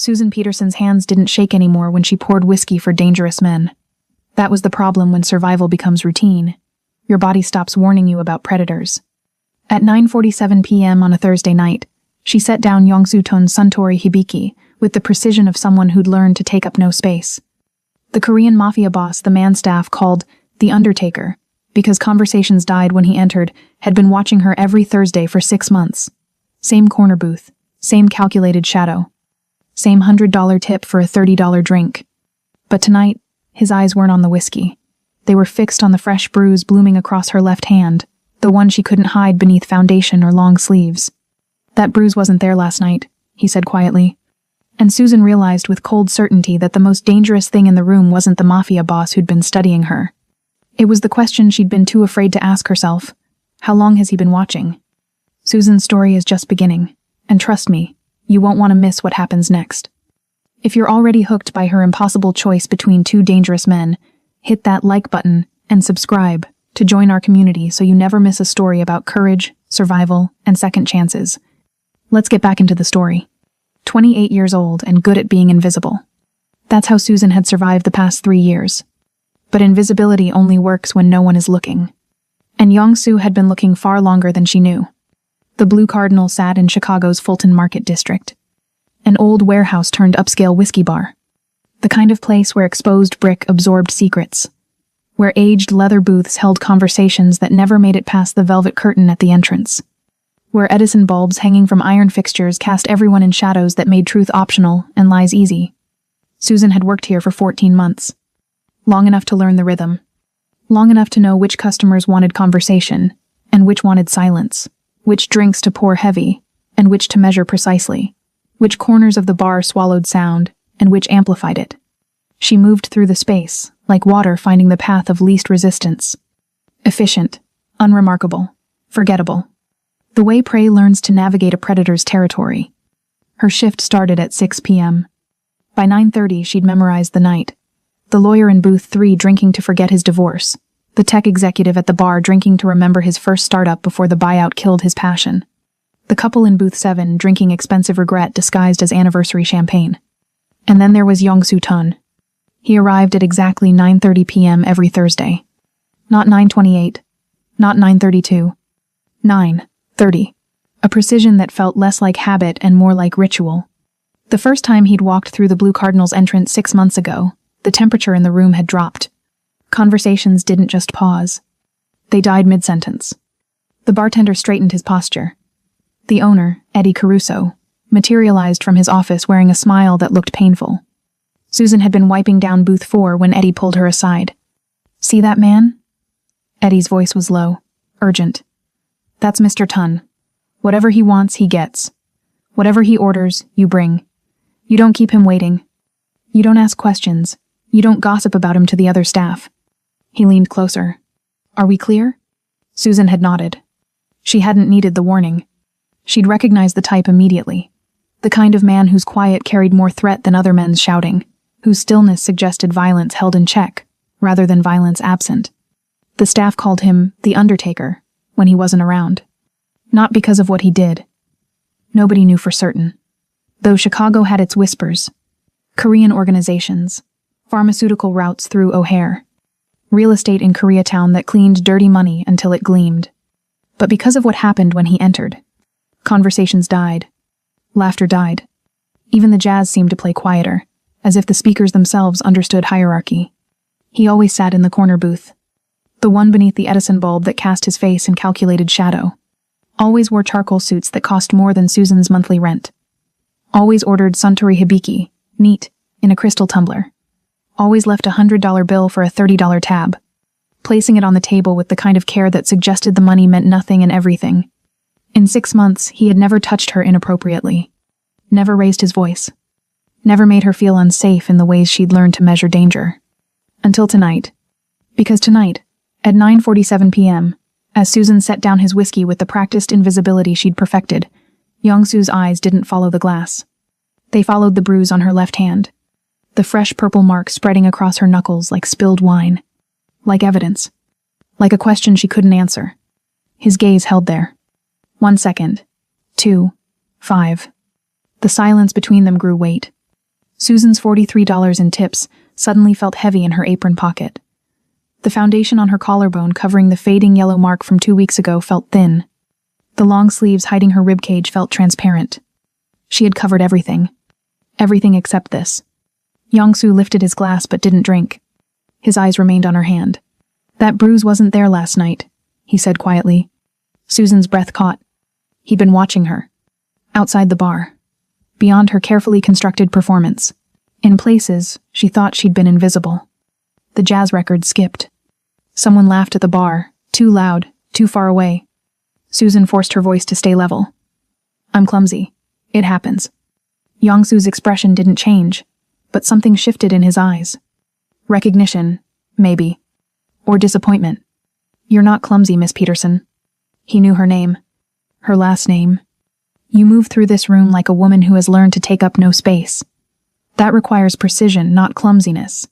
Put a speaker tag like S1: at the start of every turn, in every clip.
S1: Susan Peterson's hands didn't shake anymore when she poured whiskey for dangerous men. That was the problem when survival becomes routine. Your body stops warning you about predators. At 9:47 p.m. on a Thursday night, she set down Yongsu-tun's Suntory Hibiki with the precision of someone who'd learned to take up no space. The Korean Mafia boss the man staff called the Undertaker, because conversations died when he entered, had been watching her every Thursday for 6 months. Same corner booth, same calculated shadow, same $100 tip for a $30 drink. But tonight, his eyes weren't on the whiskey. They were fixed on the fresh bruise blooming across her left hand, the one she couldn't hide beneath foundation or long sleeves. That bruise wasn't there last night, he said quietly. And Susan realized with cold certainty that the most dangerous thing in the room wasn't the Mafia boss who'd been studying her. It was the question she'd been too afraid to ask herself. How long has he been watching? Susan's story is just beginning, and trust me, you won't want to miss what happens next. If you're already hooked by her impossible choice between two dangerous men, hit that like button and subscribe to join our community so you never miss a story about courage, survival, and second chances. Let's get back into the story. 28 years old and good at being invisible. That's how Susan had survived the past 3 years. But invisibility only works when no one is looking. And Yongsu had been looking far longer than she knew. The Blue Cardinal sat in Chicago's Fulton Market District. An old warehouse turned upscale whiskey bar. The kind of place where exposed brick absorbed secrets. Where aged leather booths held conversations that never made it past the velvet curtain at the entrance. Where Edison bulbs hanging from iron fixtures cast everyone in shadows that made truth optional and lies easy. Susan had worked here for 14 months. Long enough to learn the rhythm. Long enough to know which customers wanted conversation, and which wanted silence. Which drinks to pour heavy, and which to measure precisely. Which corners of the bar swallowed sound, and which amplified it. She moved through the space, like water finding the path of least resistance. Efficient, unremarkable, forgettable. The way prey learns to navigate a predator's territory. Her shift started at 6 p.m. By 9:30, she'd memorized the night. The lawyer in booth 3 drinking to forget his divorce. The tech executive at the bar drinking to remember his first startup before the buyout killed his passion. The couple in booth 7 drinking expensive regret disguised as anniversary champagne. And then there was Yongsu-tun. He arrived at exactly 9:30 p.m. every Thursday. Not 9:28. Not 9:32. 9:30. A precision that felt less like habit and more like ritual. The first time he'd walked through the Blue Cardinal's entrance 6 months ago, the temperature in the room had dropped. Conversations didn't just pause. They died mid-sentence. The bartender straightened his posture. The owner, Eddie Caruso, materialized from his office wearing a smile that looked painful. Susan had been wiping down booth 4 when Eddie pulled her aside. "See that man?" Eddie's voice was low, urgent. "That's Mr. Tun. Whatever he wants, he gets. Whatever he orders, you bring. You don't keep him waiting. You don't ask questions. You don't gossip about him to the other staff." He leaned closer. "Are we clear?" Susan had nodded. She hadn't needed the warning. She'd recognized the type immediately. The kind of man whose quiet carried more threat than other men's shouting, whose stillness suggested violence held in check, rather than violence absent. The staff called him the Undertaker when he wasn't around. Not because of what he did. Nobody knew for certain. Though Chicago had its whispers. Korean organizations. Pharmaceutical routes through O'Hare. Real estate in Koreatown that cleaned dirty money until it gleamed. But because of what happened when he entered, conversations died. Laughter died. Even the jazz seemed to play quieter, as if the speakers themselves understood hierarchy. He always sat in the corner booth. The one beneath the Edison bulb that cast his face in calculated shadow. Always wore charcoal suits that cost more than Susan's monthly rent. Always ordered Suntory Hibiki, neat, in a crystal tumbler. Always left a $100 bill for a $30 tab, placing it on the table with the kind of care that suggested the money meant nothing and everything. In 6 months, he had never touched her inappropriately. Never raised his voice. Never made her feel unsafe in the ways she'd learned to measure danger. Until tonight. Because tonight, at 9:47 p.m., as Susan set down his whiskey with the practiced invisibility she'd perfected, Yongsu's eyes didn't follow the glass. They followed the bruise on her left hand. The fresh purple mark spreading across her knuckles like spilled wine. Like evidence. Like a question she couldn't answer. His gaze held there. 1 second. 2. 5. The silence between them grew weight. Susan's $43 in tips suddenly felt heavy in her apron pocket. The foundation on her collarbone covering the fading yellow mark from 2 weeks ago felt thin. The long sleeves hiding her ribcage felt transparent. She had covered everything. Everything except this. Yongsu lifted his glass but didn't drink. His eyes remained on her hand. "That bruise wasn't there last night," he said quietly. Susan's breath caught. He'd been watching her. Outside the bar. Beyond her carefully constructed performance. In places, she thought she'd been invisible. The jazz record skipped. Someone laughed at the bar, too loud, too far away. Susan forced her voice to stay level. "I'm clumsy. It happens." Yongsu's expression didn't change, but something shifted in his eyes. Recognition, maybe. Or disappointment. "You're not clumsy, Miss Peterson." He knew her name. Her last name. "You move through this room like a woman who has learned to take up no space. That requires precision, not clumsiness."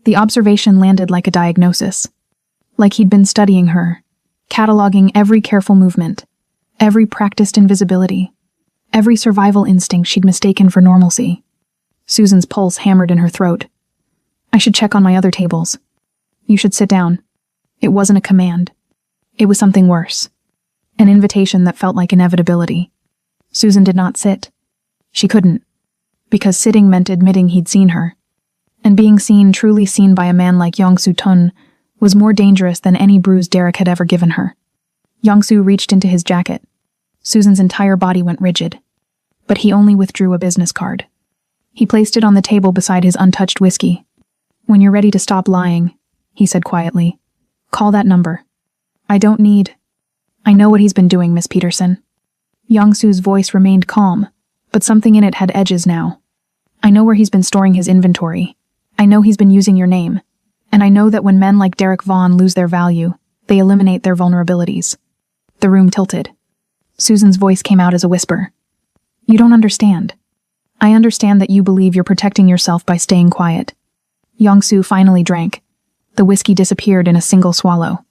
S1: The observation landed like a diagnosis. Like he'd been studying her, cataloging every careful movement, every practiced invisibility, every survival instinct she'd mistaken for normalcy. Susan's pulse hammered in her throat. "I should check on my other tables." "You should sit down." It wasn't a command. It was something worse. An invitation that felt like inevitability. Susan did not sit. She couldn't. Because sitting meant admitting he'd seen her. And being seen, truly seen by a man like Yongsu Tun, was more dangerous than any bruise Derek had ever given her. Yongsu reached into his jacket. Susan's entire body went rigid. But he only withdrew a business card. He placed it on the table beside his untouched whiskey. "When you're ready to stop lying," he said quietly, "call that number. I don't need—" "I know what he's been doing, Miss Peterson." Yongsu's voice remained calm, but something in it had edges now. "I know where he's been storing his inventory. I know he's been using your name. And I know that when men like Derek Vaughn lose their value, they eliminate their vulnerabilities." The room tilted. Susan's voice came out as a whisper. "You don't understand. I understand that you believe you're protecting yourself by staying quiet." Yongsu finally drank. The whiskey disappeared in a single swallow.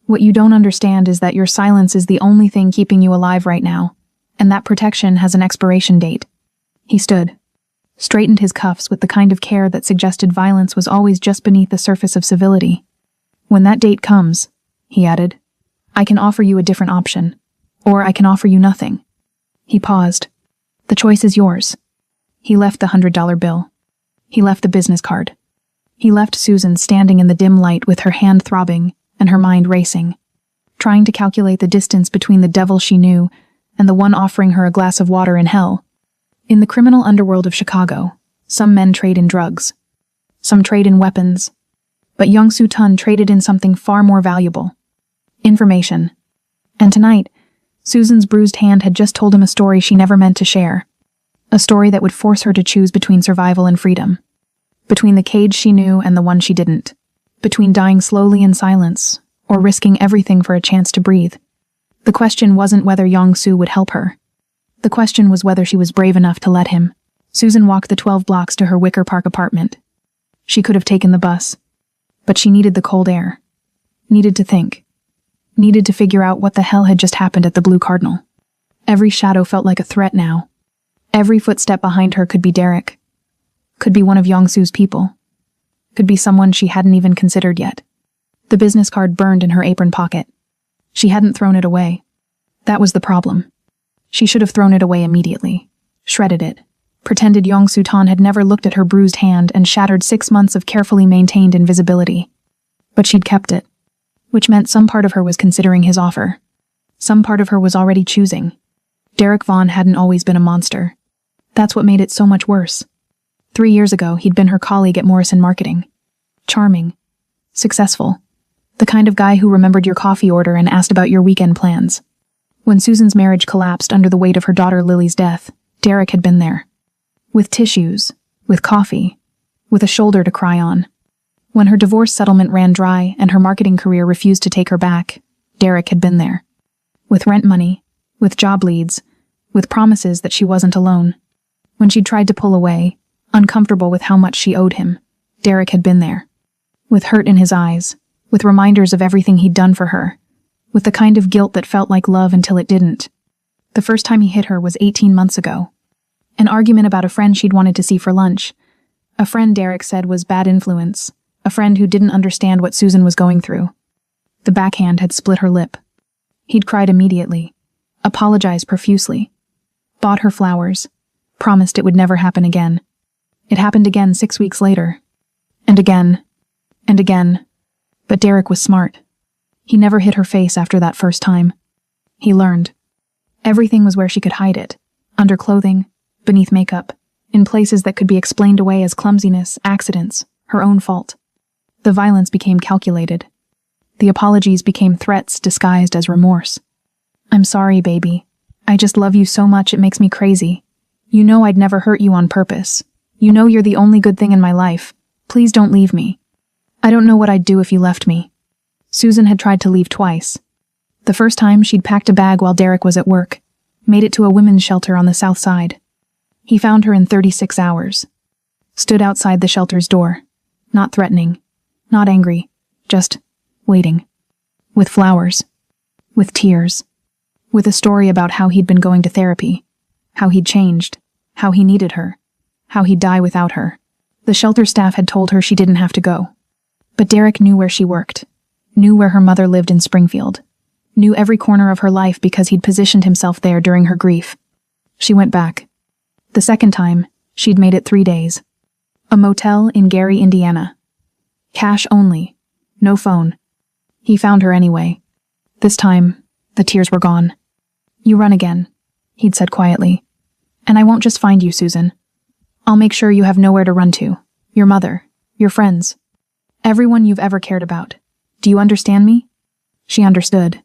S1: "What you don't understand is that your silence is the only thing keeping you alive right now, and that protection has an expiration date." He stood, straightened his cuffs with the kind of care that suggested violence was always just beneath the surface of civility. "When that date comes," he added, "I can offer you a different option, or I can offer you nothing." He paused. "The choice is yours." He left the $100 bill. He left the business card. He left Susan standing in the dim light with her hand throbbing and her mind racing, trying to calculate the distance between the devil she knew and the one offering her a glass of water in hell. In the criminal underworld of Chicago, some men trade in drugs. Some trade in weapons. But Yongsu Tun traded in something far more valuable. Information. And tonight, Susan's bruised hand had just told him a story she never meant to share. A story that would force her to choose between survival and freedom. Between the cage she knew and the one she didn't. Between dying slowly in silence, or risking everything for a chance to breathe. The question wasn't whether Yongsu would help her. The question was whether she was brave enough to let him. Susan walked the 12 blocks to her Wicker Park apartment. She could have taken the bus. But she needed the cold air. Needed to think. Needed to figure out what the hell had just happened at the Blue Cardinal. Every shadow felt like a threat now. Every footstep behind her could be Derek. Could be one of Yongsu's people. Could be someone she hadn't even considered yet. The business card burned in her apron pocket. She hadn't thrown it away. That was the problem. She should have thrown it away immediately. Shredded it. Pretended Yongsu Tan had never looked at her bruised hand and shattered 6 months of carefully maintained invisibility. But she'd kept it. Which meant some part of her was considering his offer. Some part of her was already choosing. Derek Vaughn hadn't always been a monster. That's what made it so much worse. 3 years ago, he'd been her colleague at Morrison Marketing. Charming. Successful. The kind of guy who remembered your coffee order and asked about your weekend plans. When Susan's marriage collapsed under the weight of her daughter Lily's death, Derek had been there. With tissues, with coffee, with a shoulder to cry on. When her divorce settlement ran dry and her marketing career refused to take her back, Derek had been there. With rent money, with job leads, with promises that she wasn't alone. When she'd tried to pull away, uncomfortable with how much she owed him, Derek had been there. With hurt in his eyes, with reminders of everything he'd done for her, with the kind of guilt that felt like love until it didn't. The first time he hit her was 18 months ago. An argument about a friend she'd wanted to see for lunch. A friend Derek said was bad influence. A friend who didn't understand what Susan was going through. The backhand had split her lip. He'd cried immediately. Apologized profusely. Bought her flowers. Promised it would never happen again. It happened again 6 weeks later. And again. And again. But Derek was smart. He never hit her face after that first time. He learned. Everything was where she could hide it. Under clothing, beneath makeup, in places that could be explained away as clumsiness, accidents, her own fault. The violence became calculated. The apologies became threats disguised as remorse. I'm sorry, baby. I just love you so much it makes me crazy. You know I'd never hurt you on purpose. You know you're the only good thing in my life. Please don't leave me. I don't know what I'd do if you left me. Susan had tried to leave twice. The first time, she'd packed a bag while Derek was at work, made it to a women's shelter on the south side. He found her in 36 hours. Stood outside the shelter's door, not threatening, not angry, just waiting. With flowers. With tears. With a story about how he'd been going to therapy, how he'd changed, how he needed her, how he'd die without her. The shelter staff had told her she didn't have to go. But Derek knew where she worked, knew where her mother lived in Springfield, knew every corner of her life because he'd positioned himself there during her grief. She went back. The second time, she'd made it 3 days. A motel in Gary, Indiana. Cash only. No phone. He found her anyway. This time, the tears were gone. You run again, he'd said quietly. And I won't just find you, Susan. I'll make sure you have nowhere to run to. Your mother, your friends, everyone you've ever cared about. Do you understand me? She understood.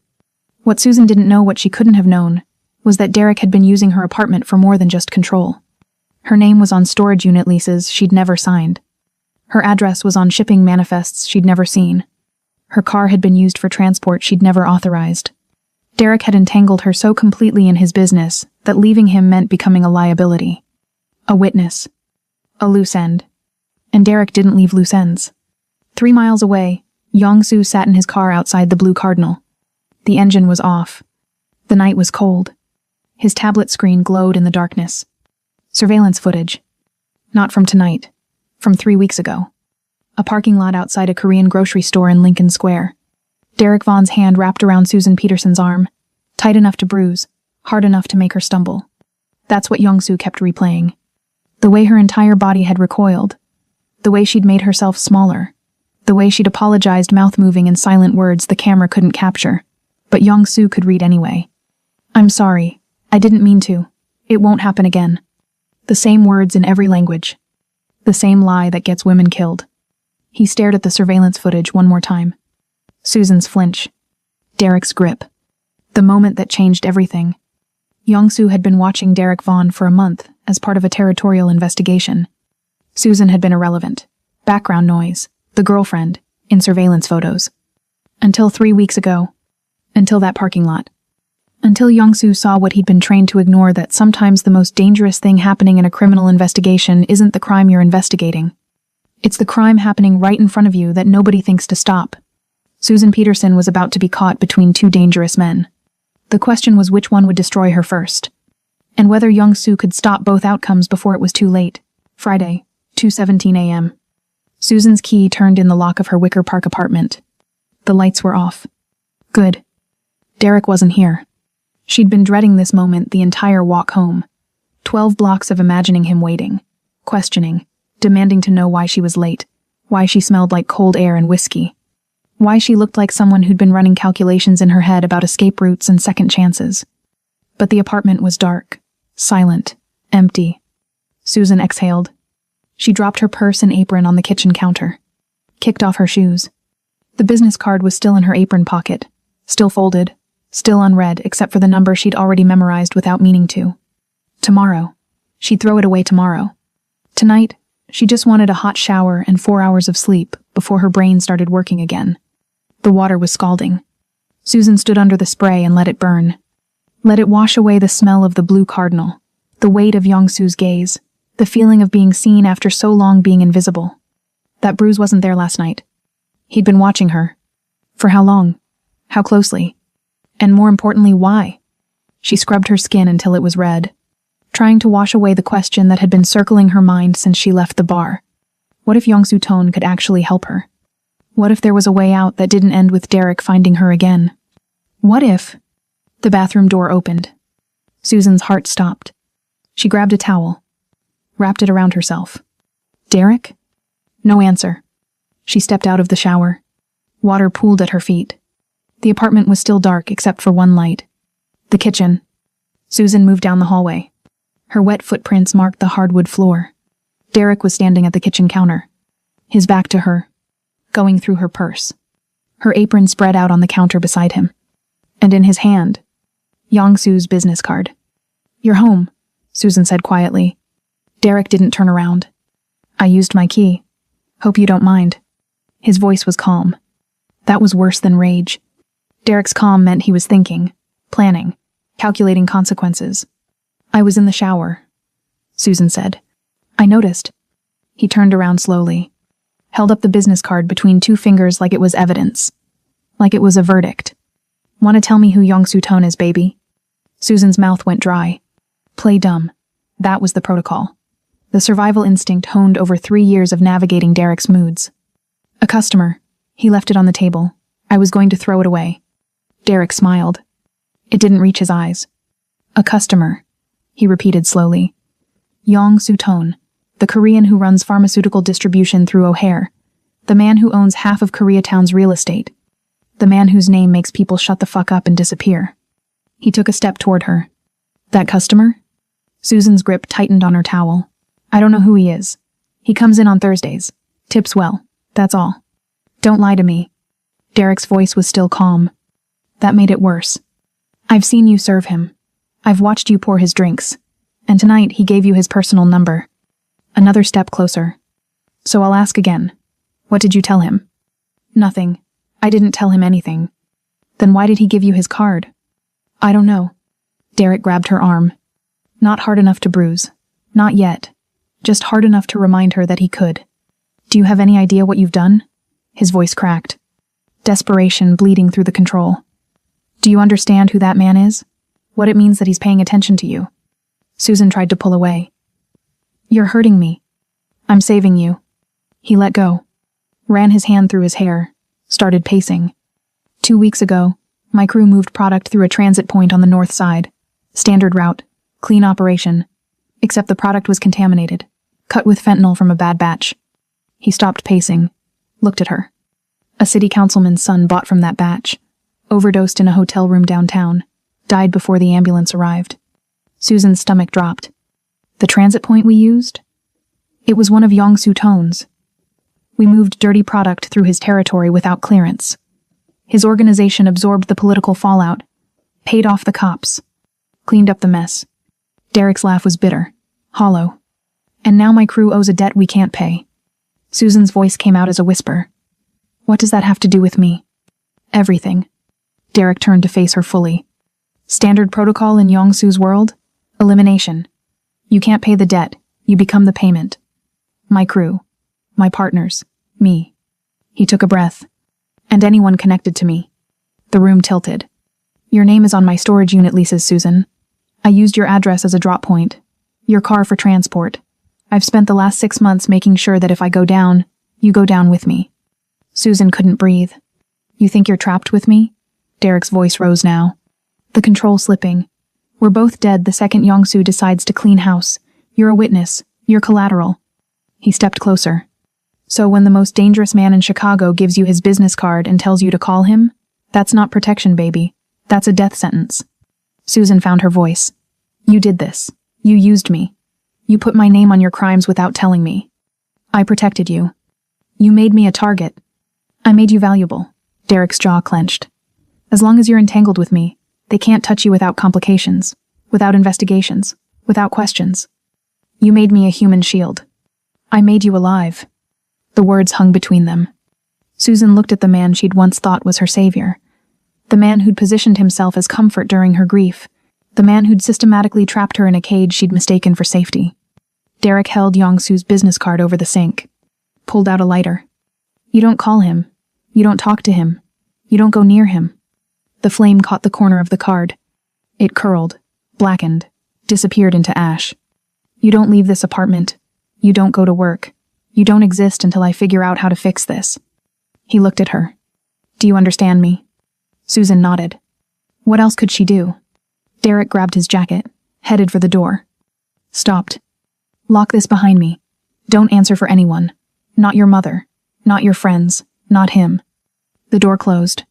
S1: What Susan didn't know, what she couldn't have known, was that Derek had been using her apartment for more than just control. Her name was on storage unit leases she'd never signed. Her address was on shipping manifests she'd never seen. Her car had been used for transport she'd never authorized. Derek had entangled her so completely in his business that leaving him meant becoming a liability. A witness. A loose end. And Derek didn't leave loose ends. 3 miles away, Yong-Soo sat in his car outside the Blue Cardinal. The engine was off. The night was cold. His tablet screen glowed in the darkness. Surveillance footage. Not from tonight. From 3 weeks ago. A parking lot outside a Korean grocery store in Lincoln Square. Derek Vaughn's hand wrapped around Susan Peterson's arm, tight enough to bruise, hard enough to make her stumble. That's what Yong-Soo kept replaying. The way her entire body had recoiled. The way she'd made herself smaller. The way she'd apologized, mouth-moving in silent words the camera couldn't capture. But Yong-Soo could read anyway. I'm sorry. I didn't mean to. It won't happen again. The same words in every language. The same lie that gets women killed. He stared at the surveillance footage one more time. Susan's flinch. Derek's grip. The moment that changed everything. Yong-Soo had been watching Derek Vaughn for a month as part of a territorial investigation. Susan had been irrelevant. Background noise. The girlfriend. In surveillance photos. Until 3 weeks ago. Until that parking lot. Until Yong-Soo saw what he'd been trained to ignore, that sometimes the most dangerous thing happening in a criminal investigation isn't the crime you're investigating. It's the crime happening right in front of you that nobody thinks to stop. Susan Peterson was about to be caught between 2 dangerous men. The question was which one would destroy her first. And whether Yong-Soo could stop both outcomes before it was too late. Friday, 2:17 a.m. Susan's key turned in the lock of her Wicker Park apartment. The lights were off. Good. Derek wasn't here. She'd been dreading this moment the entire walk home. 12 blocks of imagining him waiting, questioning, demanding to know why she was late, why she smelled like cold air and whiskey, why she looked like someone who'd been running calculations in her head about escape routes and second chances. But the apartment was dark, silent, empty. Susan exhaled. She dropped her purse and apron on the kitchen counter, kicked off her shoes. The business card was still in her apron pocket, still folded, still unread except for the number she'd already memorized without meaning to. Tomorrow. She'd throw it away tomorrow. Tonight, she just wanted a hot shower and 4 hours of sleep before her brain started working again. The water was scalding. Susan stood under the spray and let it burn. Let it wash away the smell of the Blue Cardinal, the weight of Yong-Soo's gaze, the feeling of being seen after so long being invisible. That Bruise wasn't there last night. He'd been watching her. For how long? How closely? And more importantly, why? She scrubbed her skin until it was red. trying to wash away the question that had been circling her mind since she left the bar. What if Yongsu Ton could actually help her? What if there was a way out that didn't end with Derek finding her again? What if... The bathroom door opened. Susan's heart stopped. She grabbed a towel, wrapped it around herself. Derek? No answer. She stepped out of the shower. Water pooled at her feet. The apartment was still dark except for one light. The kitchen. Susan moved down the hallway. Her wet footprints marked the hardwood floor. Derek was standing at the kitchen counter, his back to her, going through her purse. Her apron spread out on the counter beside him. And in his hand, Yongsu's business card. You're home, Susan said quietly. Derek didn't turn around. I used my key. Hope you don't mind. His voice was calm. That was worse than rage. Derek's calm meant he was thinking, planning, calculating consequences. I was in the shower, Susan said. I noticed. He turned around slowly, held up the business card between two fingers like it was evidence, like it was a verdict. Want to tell me who Yongsu Ton is, baby? Susan's mouth went dry. Play dumb. That was the protocol. The survival instinct honed over 3 years of navigating Derek's moods. A customer. He left it on the table. I was going to throw it away. Derek smiled. It didn't reach his eyes. A customer, he repeated slowly. Yongsu Ton, the Korean who runs pharmaceutical distribution through O'Hare, the man who owns half of Koreatown's real estate, the man whose name makes people shut the fuck up and disappear. He took a step toward her. That customer? Susan's grip tightened on her towel. I don't know who he is. He comes in on Thursdays. Tips well. That's all. Don't lie to me. Derek's voice was still calm. That made it worse. I've seen you serve him. I've watched you pour his drinks. And tonight he gave you his personal number. Another step closer. So I'll ask again. What did you tell him? Nothing. I didn't tell him anything. Then why did he give you his card? I don't know. Derek grabbed her arm. Not hard enough to bruise. Not yet. Just hard enough to remind her that he could. Do you have any idea what you've done? His voice cracked. Desperation bleeding through the control. Do you understand who that man is? What it means that he's paying attention to you? Susan tried to pull away. You're hurting me. I'm saving you. He let go. Ran his hand through his hair. Started pacing. 2 weeks ago, my crew moved product through a transit point on the north side. Standard route. Clean operation. Except the product was contaminated. Cut with fentanyl from a bad batch. He stopped pacing. Looked at her. A city councilman's son bought from that batch. Overdosed in a hotel room downtown. Died before the ambulance arrived. Susan's stomach dropped. The transit point we used? It was one of Yongsu Ton's. We moved dirty product through his territory without clearance. His organization absorbed the political fallout, paid off the cops, cleaned up the mess. Derek's laugh was bitter, hollow. And now my crew owes a debt we can't pay. Susan's voice came out as a whisper. What does that have to do with me? Everything. Derek turned to face her fully. Standard protocol in Yongsu's world? Elimination. You can't pay the debt, you become the payment. My crew. My partners. Me. He took a breath. And anyone connected to me. The room tilted. Your name is on my storage unit leases, Susan. I used your address as a drop point. Your car for transport. I've spent the last 6 months making sure that if I go down, you go down with me. Susan couldn't breathe. You think you're trapped with me? Derek's voice rose now. The control slipping. We're both dead the second Yongsu decides to clean house. You're a witness. You're collateral. He stepped closer. So when the most dangerous man in Chicago gives you his business card and tells you to call him, that's not protection, baby. That's a death sentence. Susan found her voice. You did this. You used me. You put my name on your crimes without telling me. I protected you. You made me a target. I made you valuable. Derek's jaw clenched. As long as you're entangled with me, they can't touch you without complications, without investigations, without questions. You made me a human shield. I made you alive. The words hung between them. Susan looked at the man she'd once thought was her savior. The man who'd positioned himself as comfort during her grief. The man who'd systematically trapped her in a cage she'd mistaken for safety. Derek held Yongsu's business card over the sink. Pulled out a lighter. You don't call him. You don't talk to him. You don't go near him. The flame caught the corner of the card. It curled, blackened, disappeared into ash. You don't leave this apartment. You don't go to work. You don't exist until I figure out how to fix this. He looked at her. Do you understand me? Susan nodded. What else could she do? Derek grabbed his jacket, headed for the door. Stopped. Lock this behind me. Don't answer for anyone. Not your mother. Not your friends. Not him. The door closed.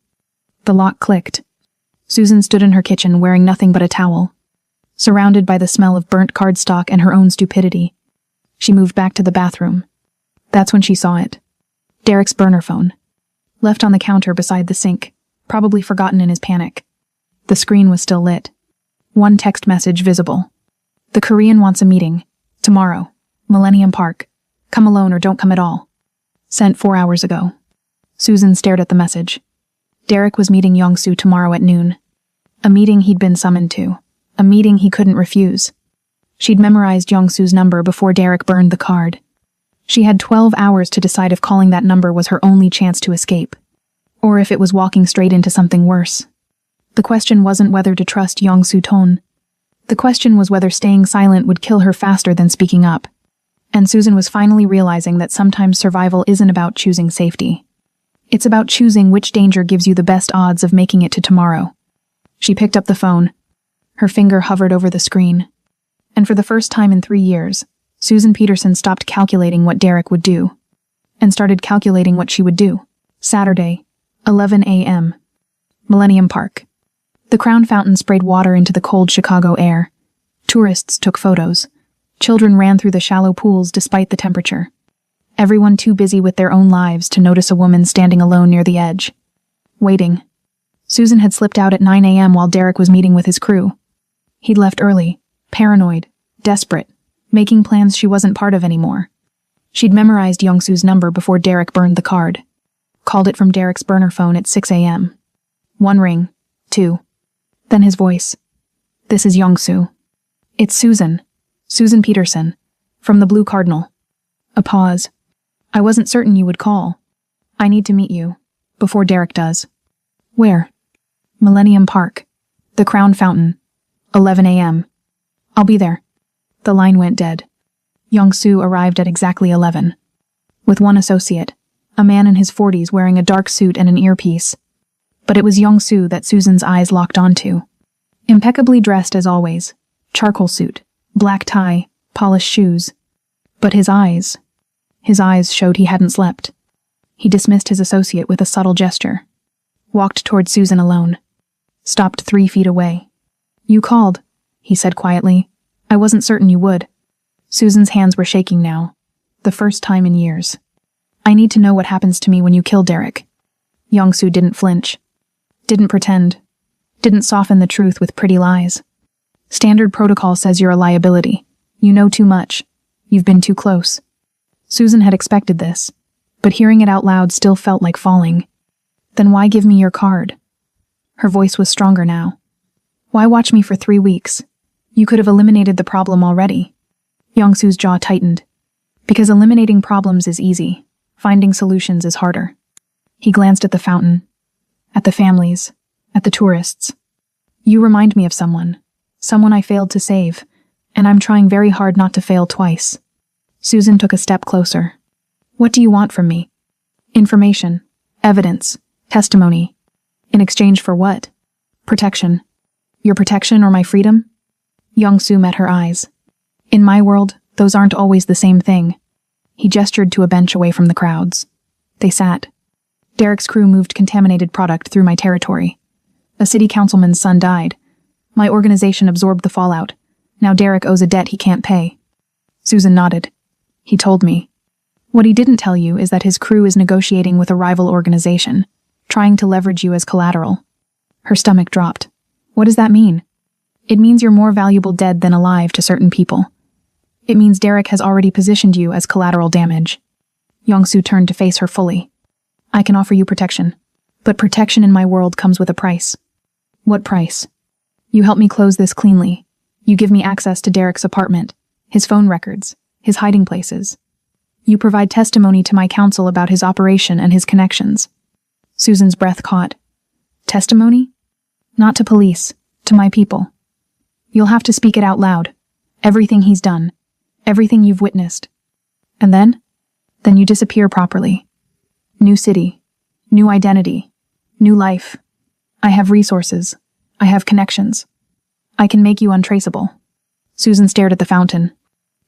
S1: The lock clicked. Susan stood in her kitchen wearing nothing but a towel. Surrounded by the smell of burnt cardstock and her own stupidity, she moved back to the bathroom. That's when she saw it. Derek's burner phone. Left on the counter beside the sink, probably forgotten in his panic. The screen was still lit. One text message visible. The Korean wants a meeting. Tomorrow. Millennium Park. Come alone or don't come at all. Sent 4 hours ago. Susan stared at the message. Derek was meeting Young-soo tomorrow at noon. A meeting he'd been summoned to. A meeting he couldn't refuse. She'd memorized Young-soo's number before Derek burned the card. She had 12 hours to decide if calling that number was her only chance to escape, or if it was walking straight into something worse. The question wasn't whether to trust Young-soo Ton. The question was whether staying silent would kill her faster than speaking up. And Susan was finally realizing that sometimes survival isn't about choosing safety. It's about choosing which danger gives you the best odds of making it to tomorrow. She picked up the phone. Her finger hovered over the screen. And for the first time in 3 years, Susan Peterson stopped calculating what Derek would do, and started calculating what she would do. Saturday, 11 a.m. Millennium Park. The Crown Fountain sprayed water into the cold Chicago air. Tourists took photos. Children ran through the shallow pools despite the temperature. Everyone too busy with their own lives to notice a woman standing alone near the edge. Waiting. Susan had slipped out at 9 a.m. while Derek was meeting with his crew. He'd left early, paranoid, desperate, making plans she wasn't part of anymore. She'd memorized Young-soo's number before Derek burned the card. Called it from Derek's burner phone at 6 a.m. 1 ring, 2. Then his voice. This is Young-soo. It's Susan. Susan Peterson. From the Blue Cardinal. A pause. I wasn't certain you would call. I need to meet you. Before Derek does. Where? Millennium Park. The Crown Fountain. 11 a.m. I'll be there. The line went dead. Young-soo arrived at exactly 11. With one associate, a man in his 40s wearing a dark suit and an earpiece. But it was Young-soo that Susan's eyes locked onto. Impeccably dressed as always. Charcoal suit, black tie, polished shoes. But his eyes showed he hadn't slept. He dismissed his associate with a subtle gesture. Walked toward Susan alone. Stopped 3 feet away. You called, he said quietly. I wasn't certain you would. Susan's hands were shaking now. The first time in years. I need to know what happens to me when you kill Derek. Young-soo didn't flinch. Didn't pretend. Didn't soften the truth with pretty lies. Standard protocol says you're a liability. You know too much. You've been too close. Susan had expected this, but hearing it out loud still felt like falling. Then why give me your card? Her voice was stronger now. Why watch me for 3 weeks? You could have eliminated the problem already. Young-soo's jaw tightened. Because eliminating problems is easy. Finding solutions is harder. He glanced at the fountain. At the families. At the tourists. You remind me of someone. Someone I failed to save. And I'm trying very hard not to fail twice. Susan took a step closer. What do you want from me? Information. Evidence. Testimony. In exchange for what? Protection. Your protection or my freedom? Young-soo met her eyes. In my world, those aren't always the same thing. He gestured to a bench away from the crowds. They sat. Derek's crew moved contaminated product through my territory. A city councilman's son died. My organization absorbed the fallout. Now Derek owes a debt he can't pay. Susan nodded. He told me. What he didn't tell you is that his crew is negotiating with a rival organization, trying to leverage you as collateral. Her stomach dropped. What does that mean? It means you're more valuable dead than alive to certain people. It means Derek has already positioned you as collateral damage. Young-soo turned to face her fully. I can offer you protection, but protection in my world comes with a price. What price? You help me close this cleanly. You give me access to Derek's apartment, his phone records, his hiding places. You provide testimony to my council about his operation and his connections. Susan's breath caught. Testimony? Not to police, to my people. You'll have to speak it out loud. Everything he's done. Everything you've witnessed. And then? Then you disappear properly. New city. New identity. New life. I have resources. I have connections. I can make you untraceable. Susan stared at the fountain.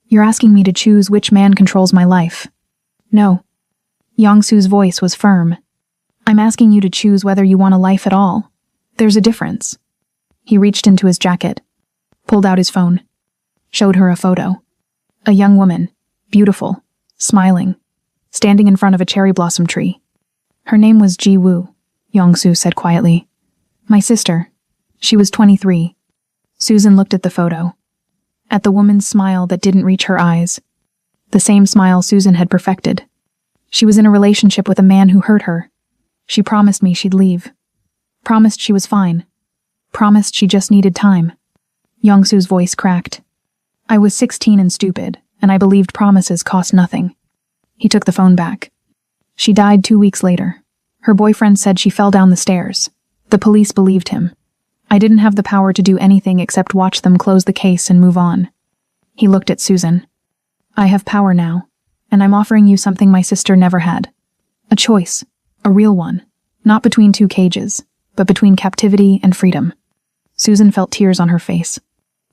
S1: You're asking me to choose which man controls my life. No. Yongsu's voice was firm. I'm asking you to choose whether you want a life at all. There's a difference. He reached into his jacket, pulled out his phone, showed her a photo. A young woman, beautiful, smiling, standing in front of a cherry blossom tree. Her name was Ji Woo, Yongsu said quietly. My sister. She was 23. Susan looked at the photo. At the woman's smile that didn't reach her eyes. The same smile Susan had perfected. She was in a relationship with a man who hurt her. She promised me she'd leave. Promised she was fine. Promised she just needed time. Yongsu's voice cracked. I was 16 and stupid, and I believed promises cost nothing. He took the phone back. She died 2 weeks later. Her boyfriend said she fell down the stairs. The police believed him. I didn't have the power to do anything except watch them close the case and move on. He looked at Susan. I have power now, and I'm offering you something my sister never had. A choice. A real one. Not between two cages, but between captivity and freedom. Susan felt tears on her face.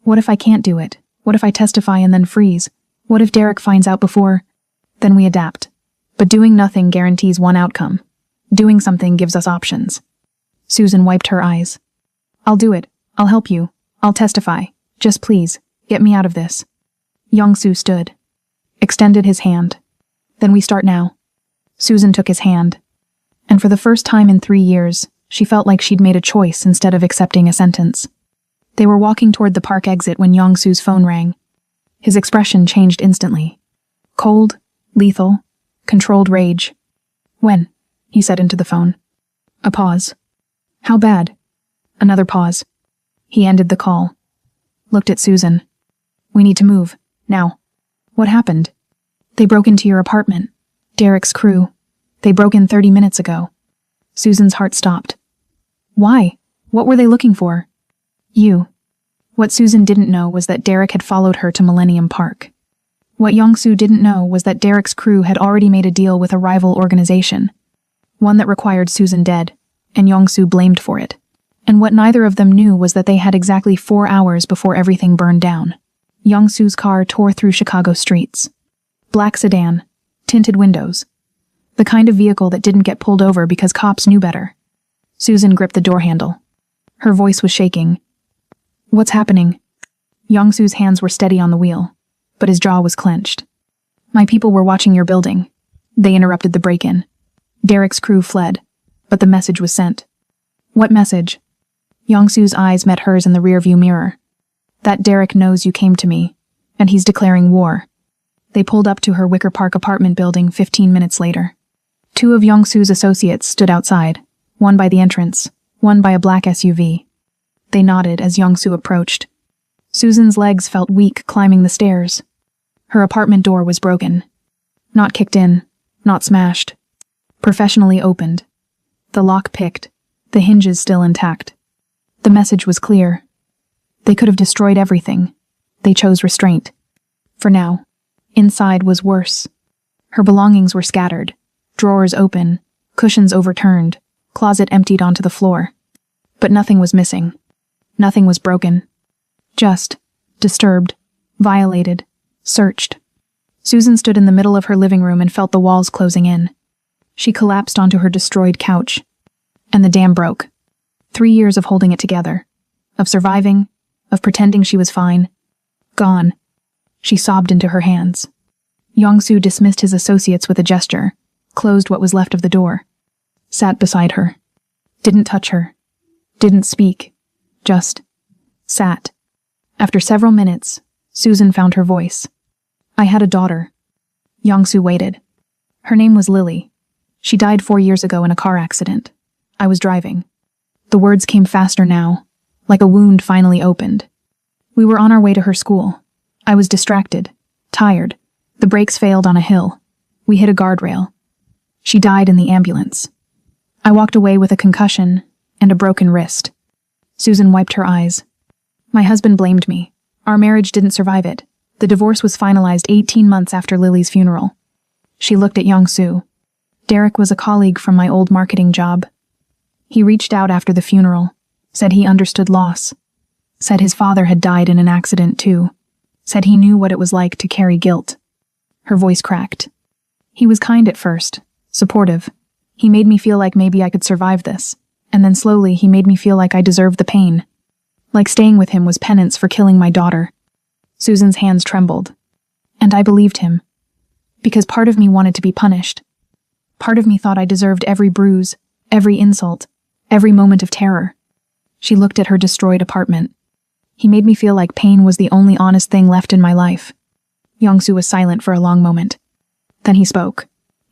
S1: What if I can't do it? What if I testify and then freeze? What if Derek finds out before? Then we adapt. But doing nothing guarantees one outcome. Doing something gives us options. Susan wiped her eyes. I'll do it. I'll help you. I'll testify. Just please, get me out of this. Yongsu stood. Extended his hand. Then we start now. Susan took his hand. And for the first time in 3 years, she felt like she'd made a choice instead of accepting a sentence. They were walking toward the park exit when Yongsu's phone rang. His expression changed instantly. Cold, lethal, controlled rage. When? He said into the phone. A pause. How bad? Another pause. He ended the call. Looked at Susan. We need to move. Now. What happened? They broke into your apartment. Derek's crew. They broke in 30 minutes ago. Susan's heart stopped. Why? What were they looking for? You. What Susan didn't know was that Derek had followed her to Millennium Park. What Yongsu didn't know was that Derek's crew had already made a deal with a rival organization. One that required Susan dead, and Yongsu blamed for it. And what neither of them knew was that they had exactly 4 hours before everything burned down. Yongsu's car tore through Chicago streets. Black sedan, tinted windows. The kind of vehicle that didn't get pulled over because cops knew better. Susan gripped the door handle. Her voice was shaking. What's happening? Yongsu's hands were steady on the wheel, but his jaw was clenched. My people were watching your building. They interrupted the break-in. Derek's crew fled, but the message was sent. What message? Yongsu's eyes met hers in the rearview mirror. That Derek knows you came to me, and he's declaring war. They pulled up to her Wicker Park apartment building 15 minutes later. 2 of Yongsu's associates stood outside, one by the entrance, one by a black SUV. They nodded as Yongsu approached. Susan's legs felt weak climbing the stairs. Her apartment door was broken. Not kicked in, not smashed. Professionally opened. The lock picked, the hinges still intact. The message was clear. They could have destroyed everything. They chose restraint. For now, inside was worse. Her belongings were scattered, drawers open, cushions overturned, closet emptied onto the floor. But nothing was missing. Nothing was broken. Just disturbed, violated, searched. Susan stood in the middle of her living room and felt the walls closing in. She collapsed onto her destroyed couch. And the dam broke. 3 years of holding it together. Of surviving. Of pretending she was fine. Gone. She sobbed into her hands. Yongsu dismissed his associates with a gesture, closed what was left of the door. Sat beside her. Didn't touch her. Didn't speak. Just sat. After several minutes, Susan found her voice. I had a daughter. Yongsu waited. Her name was Lily. She died 4 years ago in a car accident. I was driving. The words came faster now, like a wound finally opened. We were on our way to her school. I was distracted, tired. The brakes failed on a hill. We hit a guardrail. She died in the ambulance. I walked away with a concussion and a broken wrist. Susan wiped her eyes. My husband blamed me. Our marriage didn't survive it. The divorce was finalized 18 months after Lily's funeral. She looked at Young-soo. Derek was a colleague from my old marketing job. He reached out after the funeral, said he understood loss, said his father had died in an accident too, said he knew what it was like to carry guilt. Her voice cracked. He was kind at first, supportive. He made me feel like maybe I could survive this, and then slowly he made me feel like I deserved the pain. Like staying with him was penance for killing my daughter. Susan's hands trembled. And I believed him. Because part of me wanted to be punished. Part of me thought I deserved every bruise, every insult, every moment of terror. She looked at her destroyed apartment. He made me feel like pain was the only honest thing left in my life. Young-soo was silent for a long moment. Then he spoke.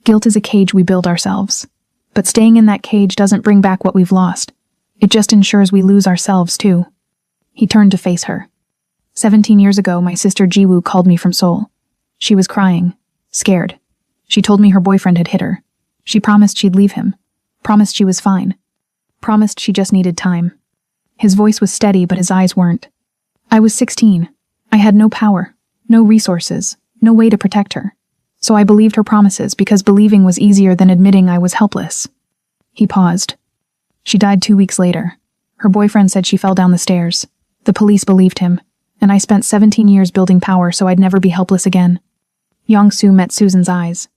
S1: Guilt is a cage we build ourselves. But staying in that cage doesn't bring back what we've lost. It just ensures we lose ourselves too. He turned to face her. 17 years ago, my sister Jiwoo called me from Seoul. She was crying, scared. She told me her boyfriend had hit her. She promised she'd leave him. Promised she was fine. Promised she just needed time. His voice was steady, but his eyes weren't. I was 16. I had no power, no resources, no way to protect her. So I believed her promises because believing was easier than admitting I was helpless. He paused. She died 2 weeks later. Her boyfriend said she fell down the stairs. The police believed him, and I spent 17 years building power so I'd never be helpless again. Young-soo met Susan's eyes.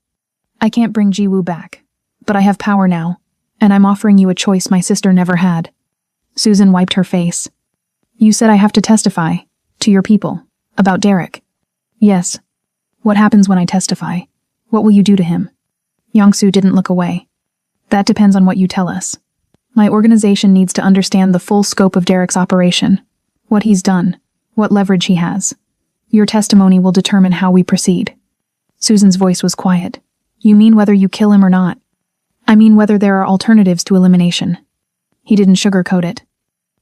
S1: I can't bring Jiwoo back, but I have power now, and I'm offering you a choice my sister never had. Susan wiped her face. You said I have to testify, to your people, about Derek. Yes. What happens when I testify? What will you do to him? Young-soo didn't look away. That depends on what you tell us. My organization needs to understand the full scope of Derek's operation, what he's done, what leverage he has. Your testimony will determine how we proceed. Susan's voice was quiet. You mean whether you kill him or not? I mean whether there are alternatives to elimination. He didn't sugarcoat it.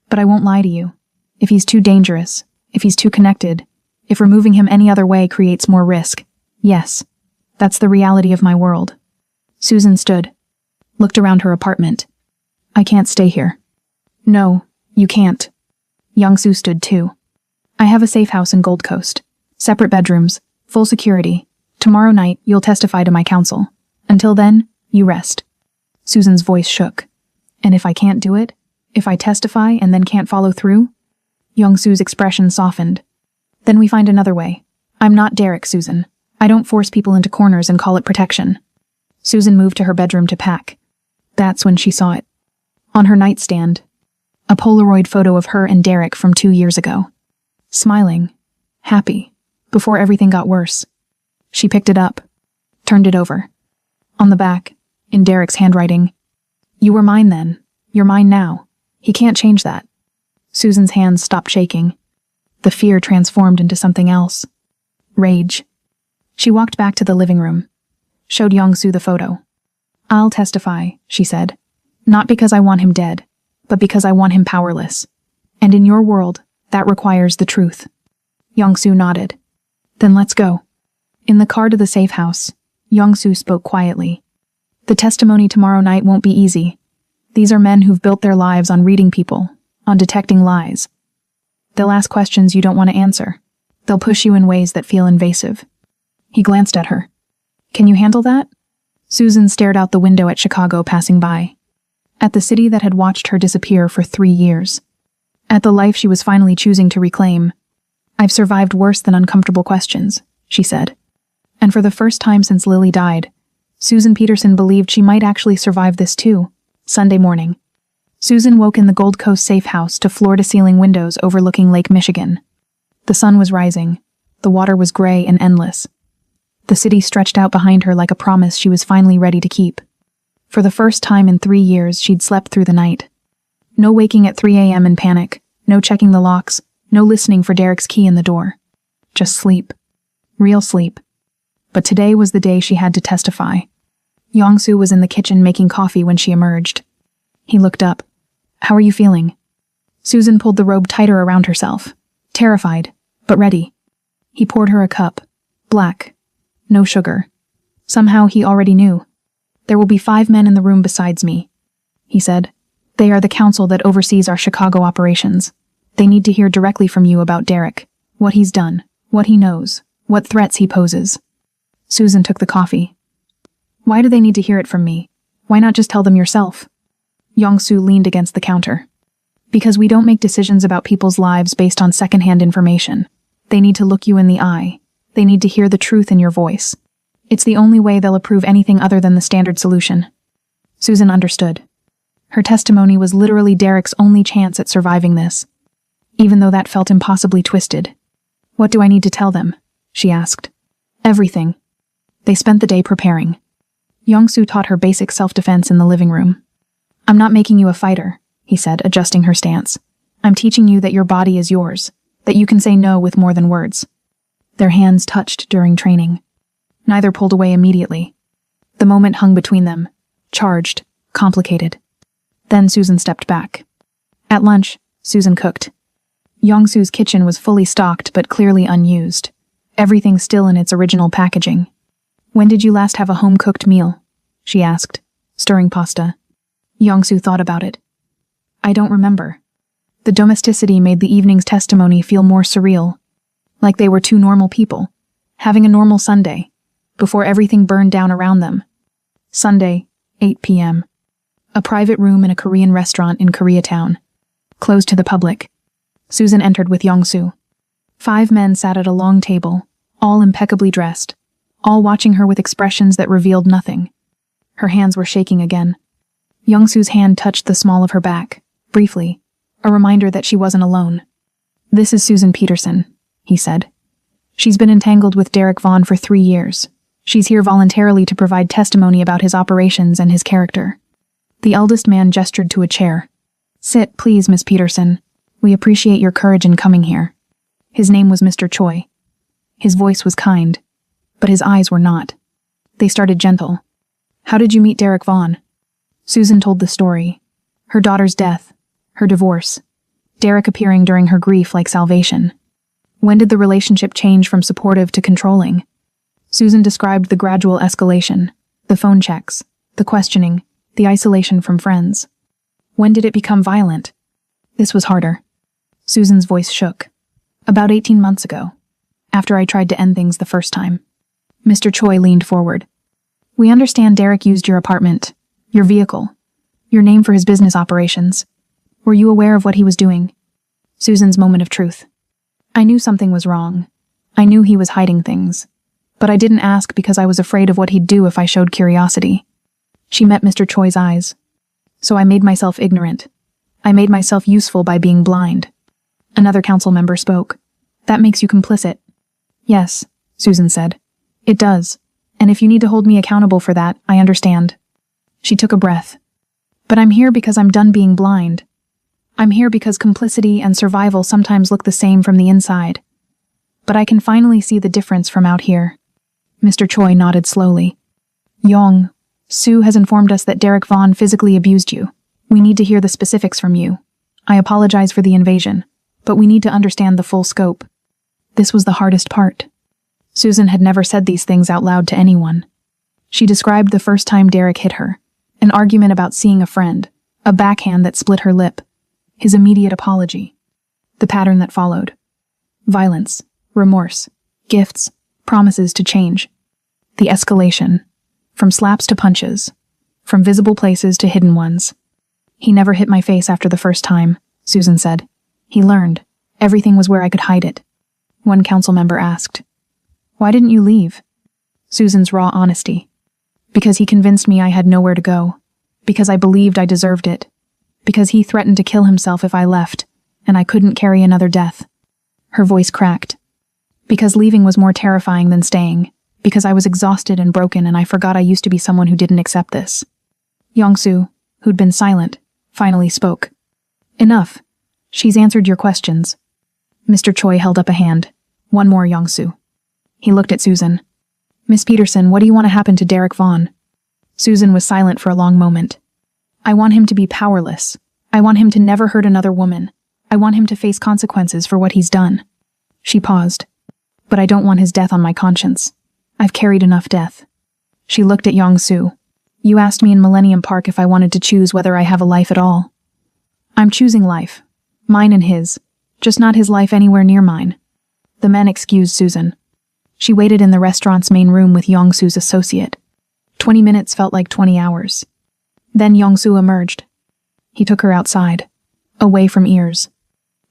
S1: But I won't lie to you. If he's too dangerous, if he's too connected, if removing him any other way creates more risk, yes, that's the reality of my world. Susan stood, looked around her apartment. I can't stay here. No, you can't. Young-soo stood too. I have a safe house in Gold Coast. Separate bedrooms, full security. Tomorrow night, you'll testify to my counsel. Until then, you rest. Susan's voice shook. And if I can't do it? If I testify and then can't follow through? Young-soo's expression softened. Then we find another way. I'm not Derek, Susan. I don't force people into corners and call it protection. Susan moved to her bedroom to pack. That's when she saw it. On her nightstand, a Polaroid photo of her and Derek from 2 years ago. Smiling, happy, before everything got worse. She picked it up, turned it over. On the back, in Derek's handwriting, you were mine then. You're mine now. He can't change that. Susan's hands stopped shaking. The fear transformed into something else. Rage. She walked back to the living room, showed Young-soo the photo. I'll testify, she said. Not because I want him dead, but because I want him powerless. And in your world, that requires the truth. Young-soo nodded. Then let's go. In the car to the safe house, Young-soo spoke quietly. The testimony tomorrow night won't be easy. These are men who've built their lives on reading people, on detecting lies. They'll ask questions you don't want to answer. They'll push you in ways that feel invasive. He glanced at her. Can you handle that? Susan stared out the window at Chicago passing by. At the city that had watched her disappear for 3 years. At the life she was finally choosing to reclaim. I've survived worse than uncomfortable questions, she said. And for the first time since Lily died, Susan Peterson believed she might actually survive this too. Sunday morning. Susan woke in the Gold Coast safe house to floor-to-ceiling windows overlooking Lake Michigan. The sun was rising. The water was gray and endless. The city stretched out behind her like a promise she was finally ready to keep. For the first time in 3 years, she'd slept through the night. No waking at 3 a.m. in panic, no checking the locks, no listening for Derek's key in the door. Just sleep. Real sleep. But today was the day she had to testify. Young-soo was in the kitchen making coffee when she emerged. He looked up. How are you feeling? Susan pulled the robe tighter around herself. Terrified, but ready. He poured her a cup. Black. No sugar. Somehow he already knew. There will be 5 men in the room besides me, he said. They are the council that oversees our Chicago operations. They need to hear directly from you about Derek, what he's done, what he knows, what threats he poses. Susan took the coffee. Why do they need to hear it from me? Why not just tell them yourself? Yong-soo leaned against the counter. Because we don't make decisions about people's lives based on secondhand information. They need to look you in the eye. They need to hear the truth in your voice. It's the only way they'll approve anything other than the standard solution. Susan understood. Her testimony was literally Derek's only chance at surviving this, even though that felt impossibly twisted. What do I need to tell them? She asked. Everything. They spent the day preparing. Yong-soo taught her basic self-defense in the living room. I'm not making you a fighter, he said, adjusting her stance. I'm teaching you that your body is yours, that you can say no with more than words. Their hands touched during training. Neither pulled away immediately. The moment hung between them, charged, complicated. Then Susan stepped back. At lunch, Susan cooked. Yong-soo's kitchen was fully stocked but clearly unused. Everything still in its original packaging. When did you last have a home-cooked meal? She asked, stirring pasta. Yong-soo thought about it. I don't remember. The domesticity made the evening's testimony feel more surreal. Like they were two normal people, having a normal Sunday, before everything burned down around them. Sunday, 8 p.m. A private room in a Korean restaurant in Koreatown. Closed to the public. Susan entered with Yong-soo. 5 men sat at a long table, all impeccably dressed, all watching her with expressions that revealed nothing. Her hands were shaking again. Yong-soo's hand touched the small of her back, briefly, a reminder that she wasn't alone. This is Susan Peterson, he said. She's been entangled with Derek Vaughn for 3 years. She's here voluntarily to provide testimony about his operations and his character. The eldest man gestured to a chair. Sit, please, Miss Peterson. We appreciate your courage in coming here. His name was Mr. Choi. His voice was kind, but his eyes were not. They started gentle. How did you meet Derek Vaughn? Susan told the story. Her daughter's death, her divorce, Derek appearing during her grief like salvation. When did the relationship change from supportive to controlling? Susan described the gradual escalation, the phone checks, the questioning, the isolation from friends. When did it become violent? This was harder. Susan's voice shook. About 18 months ago, after I tried to end things the first time. Mr. Choi leaned forward. We understand Derek used your apartment, your vehicle, your name for his business operations. Were you aware of what he was doing? Susan's moment of truth. I knew something was wrong. I knew he was hiding things. But I didn't ask because I was afraid of what he'd do if I showed curiosity. She met Mr. Choi's eyes. So I made myself ignorant. I made myself useful by being blind. Another council member spoke. That makes you complicit. Yes, Susan said. It does. And if you need to hold me accountable for that, I understand. She took a breath. But I'm here because I'm done being blind. I'm here because complicity and survival sometimes look the same from the inside. But I can finally see the difference from out here. Mr. Choi nodded slowly. Yong, Sue has informed us that Derek Vaughn physically abused you. We need to hear the specifics from you. I apologize for the invasion, but we need to understand the full scope. This was the hardest part. Susan had never said these things out loud to anyone. She described the first time Derek hit her, an argument about seeing a friend, a backhand that split her lip, his immediate apology, the pattern that followed. Violence, remorse, gifts, promises to change. The escalation, from slaps to punches, from visible places to hidden ones. He never hit my face after the first time, Susan said. He learned. Everything was where I could hide it. One council member asked, Why didn't you leave? Susan's raw honesty. Because he convinced me I had nowhere to go. Because I believed I deserved it. Because he threatened to kill himself if I left, and I couldn't carry another death. Her voice cracked. Because leaving was more terrifying than staying. Because I was exhausted and broken and I forgot I used to be someone who didn't accept this. Yong-soo, who'd been silent, finally spoke. Enough. She's answered your questions. Mr. Choi held up a hand. One more, Yong-soo. He looked at Susan. Miss Peterson, what do you want to happen to Derek Vaughn? Susan was silent for a long moment. I want him to be powerless. I want him to never hurt another woman. I want him to face consequences for what he's done. She paused. But I don't want his death on my conscience. I've carried enough death. She looked at Yong-soo. You asked me in Millennium Park if I wanted to choose whether I have a life at all. I'm choosing life. Mine and his. just not his life anywhere near mine. The men excused Susan. She waited in the restaurant's main room with Yong-Soo's associate. 20 minutes felt like 20 hours. Then Yong-Soo emerged. He took her outside, away from ears.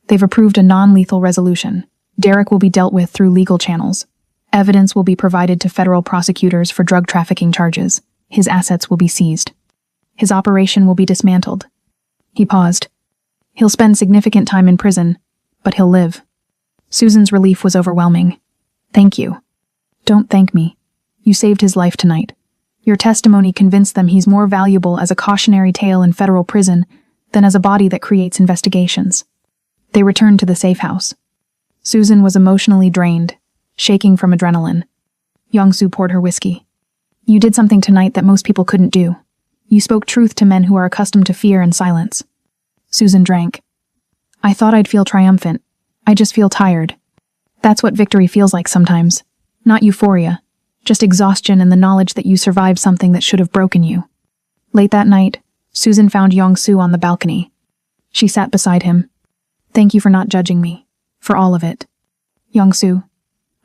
S1: They've approved a non-lethal resolution. Derek will be dealt with through legal channels. Evidence will be provided to federal prosecutors for drug trafficking charges. His assets will be seized. His operation will be dismantled. He paused. He'll spend significant time in prison, but he'll live. Susan's relief was overwhelming. Thank you. Don't thank me. You saved his life tonight. Your testimony convinced them he's more valuable as a cautionary tale in federal prison than as a body that creates investigations. They returned to the safe house. Susan was emotionally drained, shaking from adrenaline. Yong-Soo poured her whiskey. You did something tonight that most people couldn't do. You spoke truth to men who are accustomed to fear and silence. Susan drank. I thought I'd feel triumphant. I just feel tired. That's what victory feels like sometimes. Not euphoria, just exhaustion and the knowledge that you survived something that should have broken you. Late that night, Susan found Yong-Soo on the balcony. She sat beside him. Thank you for not judging me. For all of it. Yong-Soo,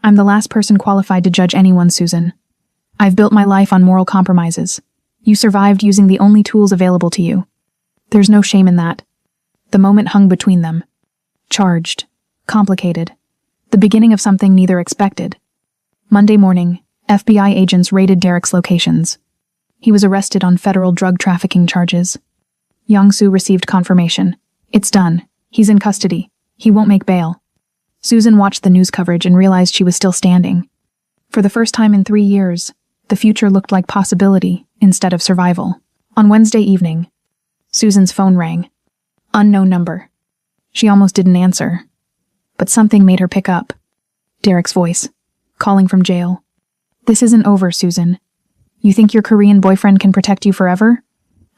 S1: I'm the last person qualified to judge anyone, Susan. I've built my life on moral compromises. You survived using the only tools available to you. There's no shame in that. The moment hung between them. Charged. Complicated. The beginning of something neither expected. Monday morning, FBI agents raided Derek's locations. He was arrested on federal drug trafficking charges. Yong-Soo received confirmation. It's done. He's in custody. He won't make bail. Susan watched the news coverage and realized she was still standing. For the first time in 3 years, the future looked like possibility instead of survival. On Wednesday evening, Susan's phone rang. Unknown number. She almost didn't answer. But something made her pick up. Derek's voice, calling from jail. This isn't over, Susan. You think your Korean boyfriend can protect you forever?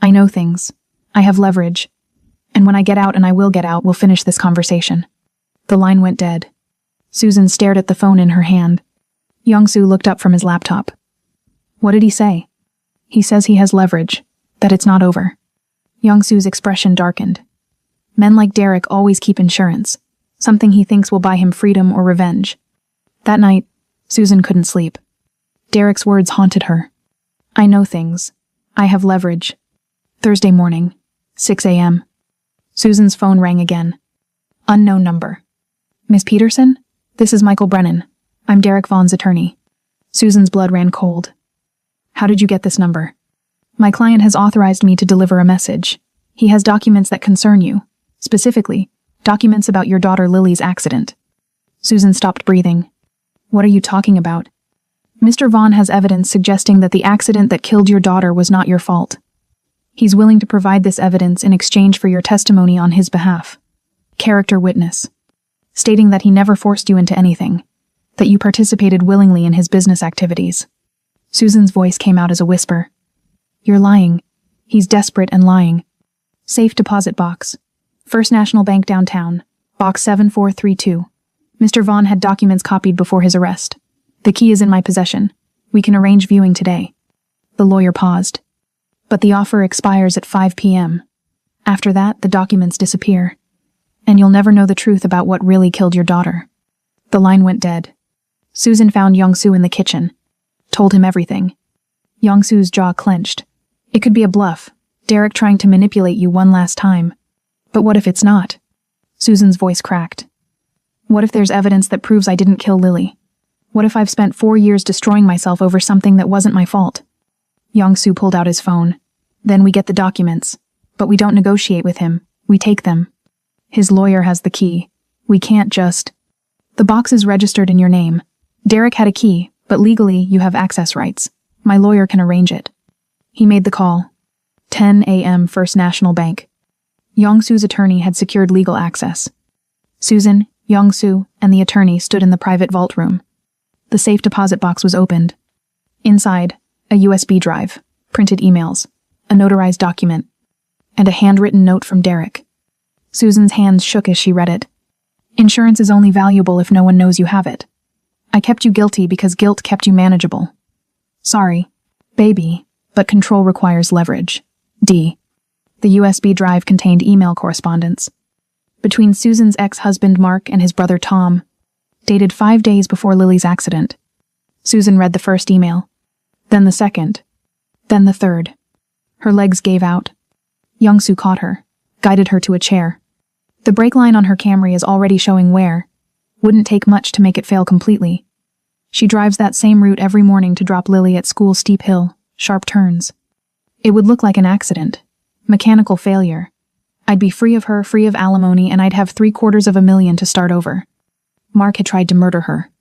S1: I know things. I have leverage. And when I get out, and I will get out, we'll finish this conversation. The line went dead. Susan stared at the phone in her hand. Yong-Soo looked up from his laptop. What did he say? He says he has leverage, that it's not over. Yong-Soo's expression darkened. Men like Derek always keep insurance, something he thinks will buy him freedom or revenge. That night, Susan couldn't sleep. Derek's words haunted her. I know things. I have leverage. Thursday morning, 6 a.m. Susan's phone rang again. Unknown number. Miss Peterson? This is Michael Brennan. I'm Derek Vaughn's attorney. Susan's blood ran cold. How did you get this number? My client has authorized me to deliver a message. He has documents that concern you. Specifically, documents about your daughter Lily's accident. Susan stopped breathing. What are you talking about? Mr. Vaughn has evidence suggesting that the accident that killed your daughter was not your fault. He's willing to provide this evidence in exchange for your testimony on his behalf. Character witness. Stating that he never forced you into anything. That you participated willingly in his business activities. Susan's voice came out as a whisper. You're lying. He's desperate and lying. Safe deposit box. First National Bank downtown. Box 7432. Mr. Vaughn had documents copied before his arrest. The key is in my possession. We can arrange viewing today. The lawyer paused. But the offer expires at 5 p.m. After that, the documents disappear. And you'll never know the truth about what really killed your daughter. The line went dead. Susan found Yong-Soo in the kitchen. Told him everything. Yong-Soo's jaw clenched. It could be a bluff. Derek trying to manipulate you one last time. But what if it's not? Susan's voice cracked. What if there's evidence that proves I didn't kill Lily? What if I've spent 4 years destroying myself over something that wasn't my fault? Yong-Soo pulled out his phone. Then we get the documents. But we don't negotiate with him. We take them. His lawyer has the key. We can't just... The box is registered in your name. Derek had a key, but legally you have access rights. My lawyer can arrange it. He made the call. 10 a.m. First National Bank. Yong-Soo's attorney had secured legal access. Susan, Yong-Soo, and the attorney stood in the private vault room. The safe deposit box was opened. Inside, a USB drive, printed emails, a notarized document, and a handwritten note from Derek. Susan's hands shook as she read it. Insurance is only valuable if no one knows you have it. I kept you guilty because guilt kept you manageable. Sorry, baby, but control requires leverage. D. The USB drive contained email correspondence. between Susan's ex-husband Mark and his brother Tom, dated 5 days before Lily's accident. Susan read the first email, then the second, then the third. Her legs gave out. Young-soo caught her, guided her to a chair. The brake line on her Camry is already showing wear. Wouldn't take much to make it fail completely. She drives that same route every morning to drop Lily at school. Steep hill, sharp turns. It would look like an accident. Mechanical failure. I'd be free of her, free of alimony, and I'd have $750,000 to start over. Mark had tried to murder her,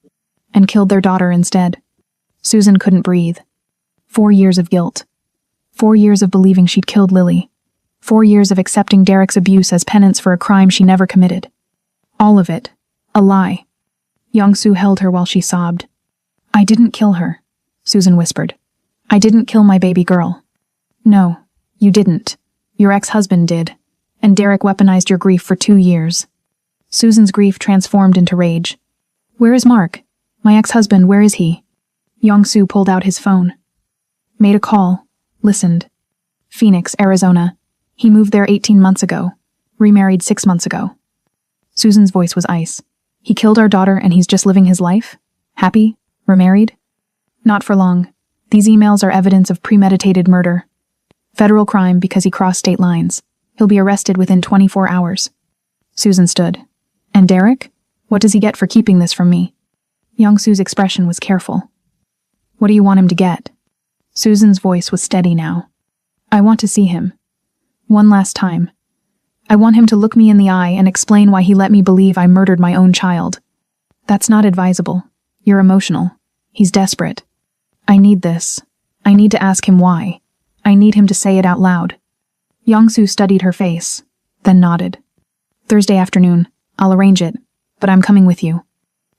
S1: and killed their daughter instead. Susan couldn't breathe. 4 years of guilt. 4 years of believing she'd killed Lily. 4 years of accepting Derek's abuse as penance for a crime she never committed. All of it. A lie. Young-soo held her while she sobbed. I didn't kill her, Susan whispered. I didn't kill my baby girl. No, you didn't. Your ex-husband did. And Derek weaponized your grief for 2 years. Susan's grief transformed into rage. Where is Mark? My ex-husband, where is he? Young-soo pulled out his phone. Made a call. Listened. Phoenix, Arizona. He moved there 18 months ago. Remarried 6 months ago. Susan's voice was ice. He killed our daughter and he's just living his life? Happy? Remarried? Not for long. These emails are evidence of premeditated murder. Federal crime because he crossed state lines. He'll be arrested within 24 hours. Susan stood. And Derek? What does he get for keeping this from me? Young-soo's expression was careful. What do you want him to get? Susan's voice was steady now. I want to see him. One last time. I want him to look me in the eye and explain why he let me believe I murdered my own child. That's not advisable. You're emotional. He's desperate. I need this. I need to ask him why. I need him to say it out loud. Young-soo studied her face, then nodded. Thursday afternoon. I'll arrange it, but I'm coming with you.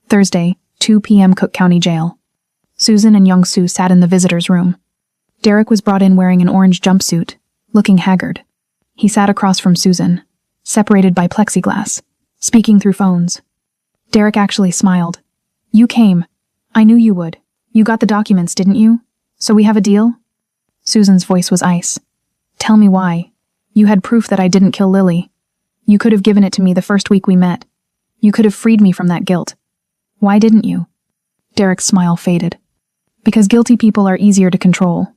S1: Thursday, 2 p.m. Cook County Jail. Susan and Young-soo sat in the visitor's room. Derek was brought in wearing an orange jumpsuit, looking haggard. He sat across from Susan, separated by plexiglass, speaking through phones. Derek actually smiled. You came. I knew you would. You got the documents, didn't you? So we have a deal? Susan's voice was ice. Tell me why. You had proof that I didn't kill Lily. You could have given it to me the first week we met. You could have freed me from that guilt. Why didn't you? Derek's smile faded. Because guilty people are easier to control.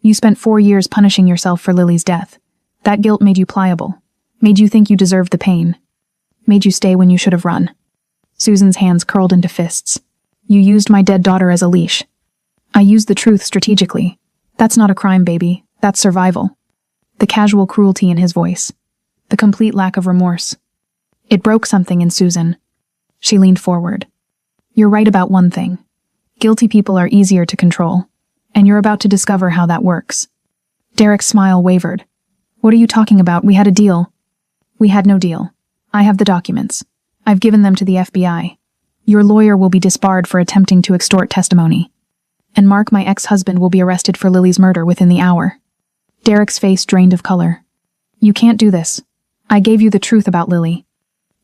S1: You spent 4 years punishing yourself for Lily's death. That guilt made you pliable, made you think you deserved the pain, made you stay when you should have run. Susan's hands curled into fists. You used my dead daughter as a leash. I used the truth strategically. That's not a crime, baby. That's survival. The casual cruelty in his voice. The complete lack of remorse. It broke something in Susan. She leaned forward. You're right about one thing. Guilty people are easier to control, and you're about to discover how that works. Derek's smile wavered. What are you talking about? We had a deal. We had no deal. I have the documents. I've given them to the FBI. Your lawyer will be disbarred for attempting to extort testimony. And Mark, my ex-husband, will be arrested for Lily's murder within the hour. Derek's face drained of color. You can't do this. I gave you the truth about Lily.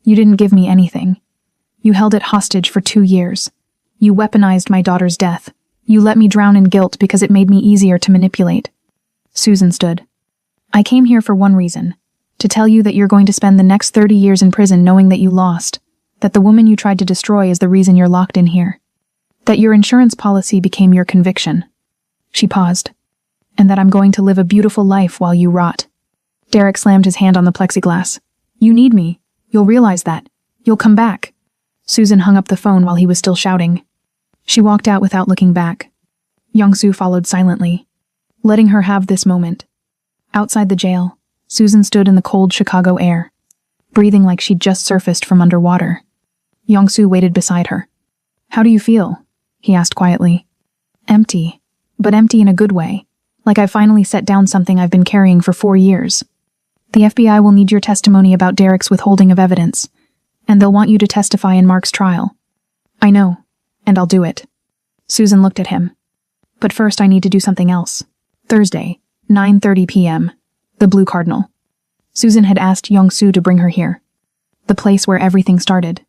S1: You didn't give me anything. You held it hostage for 2 years. You weaponized my daughter's death. You let me drown in guilt because it made me easier to manipulate. Susan stood. I came here for one reason. To tell you that you're going to spend the next 30 years in prison knowing that you lost. That the woman you tried to destroy is the reason you're locked in here. That your insurance policy became your conviction. She paused. And that I'm going to live a beautiful life while you rot. Derek slammed his hand on the plexiglass. You need me. You'll realize that. You'll come back. Susan hung up the phone while he was still shouting. She walked out without looking back. Young-soo followed silently, letting her have this moment. Outside the jail, Susan stood in the cold Chicago air, breathing like she'd just surfaced from underwater. Young-soo waited beside her. How do you feel? He asked quietly. Empty, but empty in a good way, like I finally set down something I've been carrying for 4 years. The FBI will need your testimony about Derek's withholding of evidence, and they'll want you to testify in Mark's trial. I know, and I'll do it. Susan looked at him. But first I need to do something else. Thursday, 9:30 p.m., the Blue Cardinal. Susan had asked Young-soo to bring her here. The place where everything started.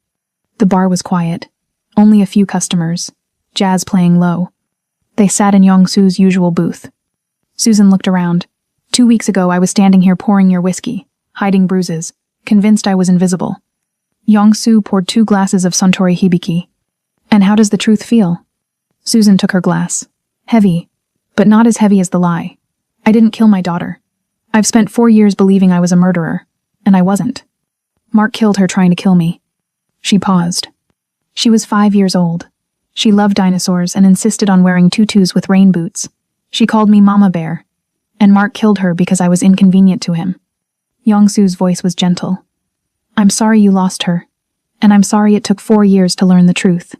S1: The bar was quiet. Only a few customers. Jazz playing low. They sat in Young-soo's usual booth. Susan looked around. 2 weeks ago I was standing here pouring your whiskey, hiding bruises, convinced I was invisible. Yong-soo poured 2 glasses of Suntory Hibiki. And how does the truth feel? Susan took her glass. Heavy, but not as heavy as the lie. I didn't kill my daughter. I've spent 4 years believing I was a murderer, and I wasn't. Mark killed her trying to kill me. She paused. She was 5 years old. She loved dinosaurs and insisted on wearing tutus with rain boots. She called me Mama Bear. And Mark killed her because I was inconvenient to him. Yong-soo's voice was gentle. I'm sorry you lost her. And I'm sorry it took 4 years to learn the truth.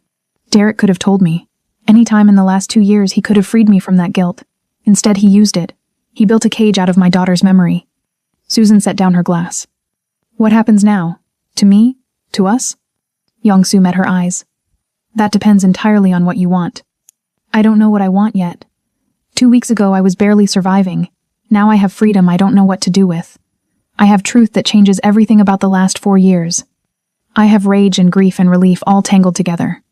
S1: Derek could have told me. Any time in the last 2 years he could have freed me from that guilt. Instead he used it. He built a cage out of my daughter's memory. Susan set down her glass. What happens now? To me? To us? Yong-soo met her eyes. That depends entirely on what you want. I don't know what I want yet. 2 weeks ago I was barely surviving. Now I have freedom I don't know what to do with. I have truth that changes everything about the last 4 years. I have rage and grief and relief all tangled together.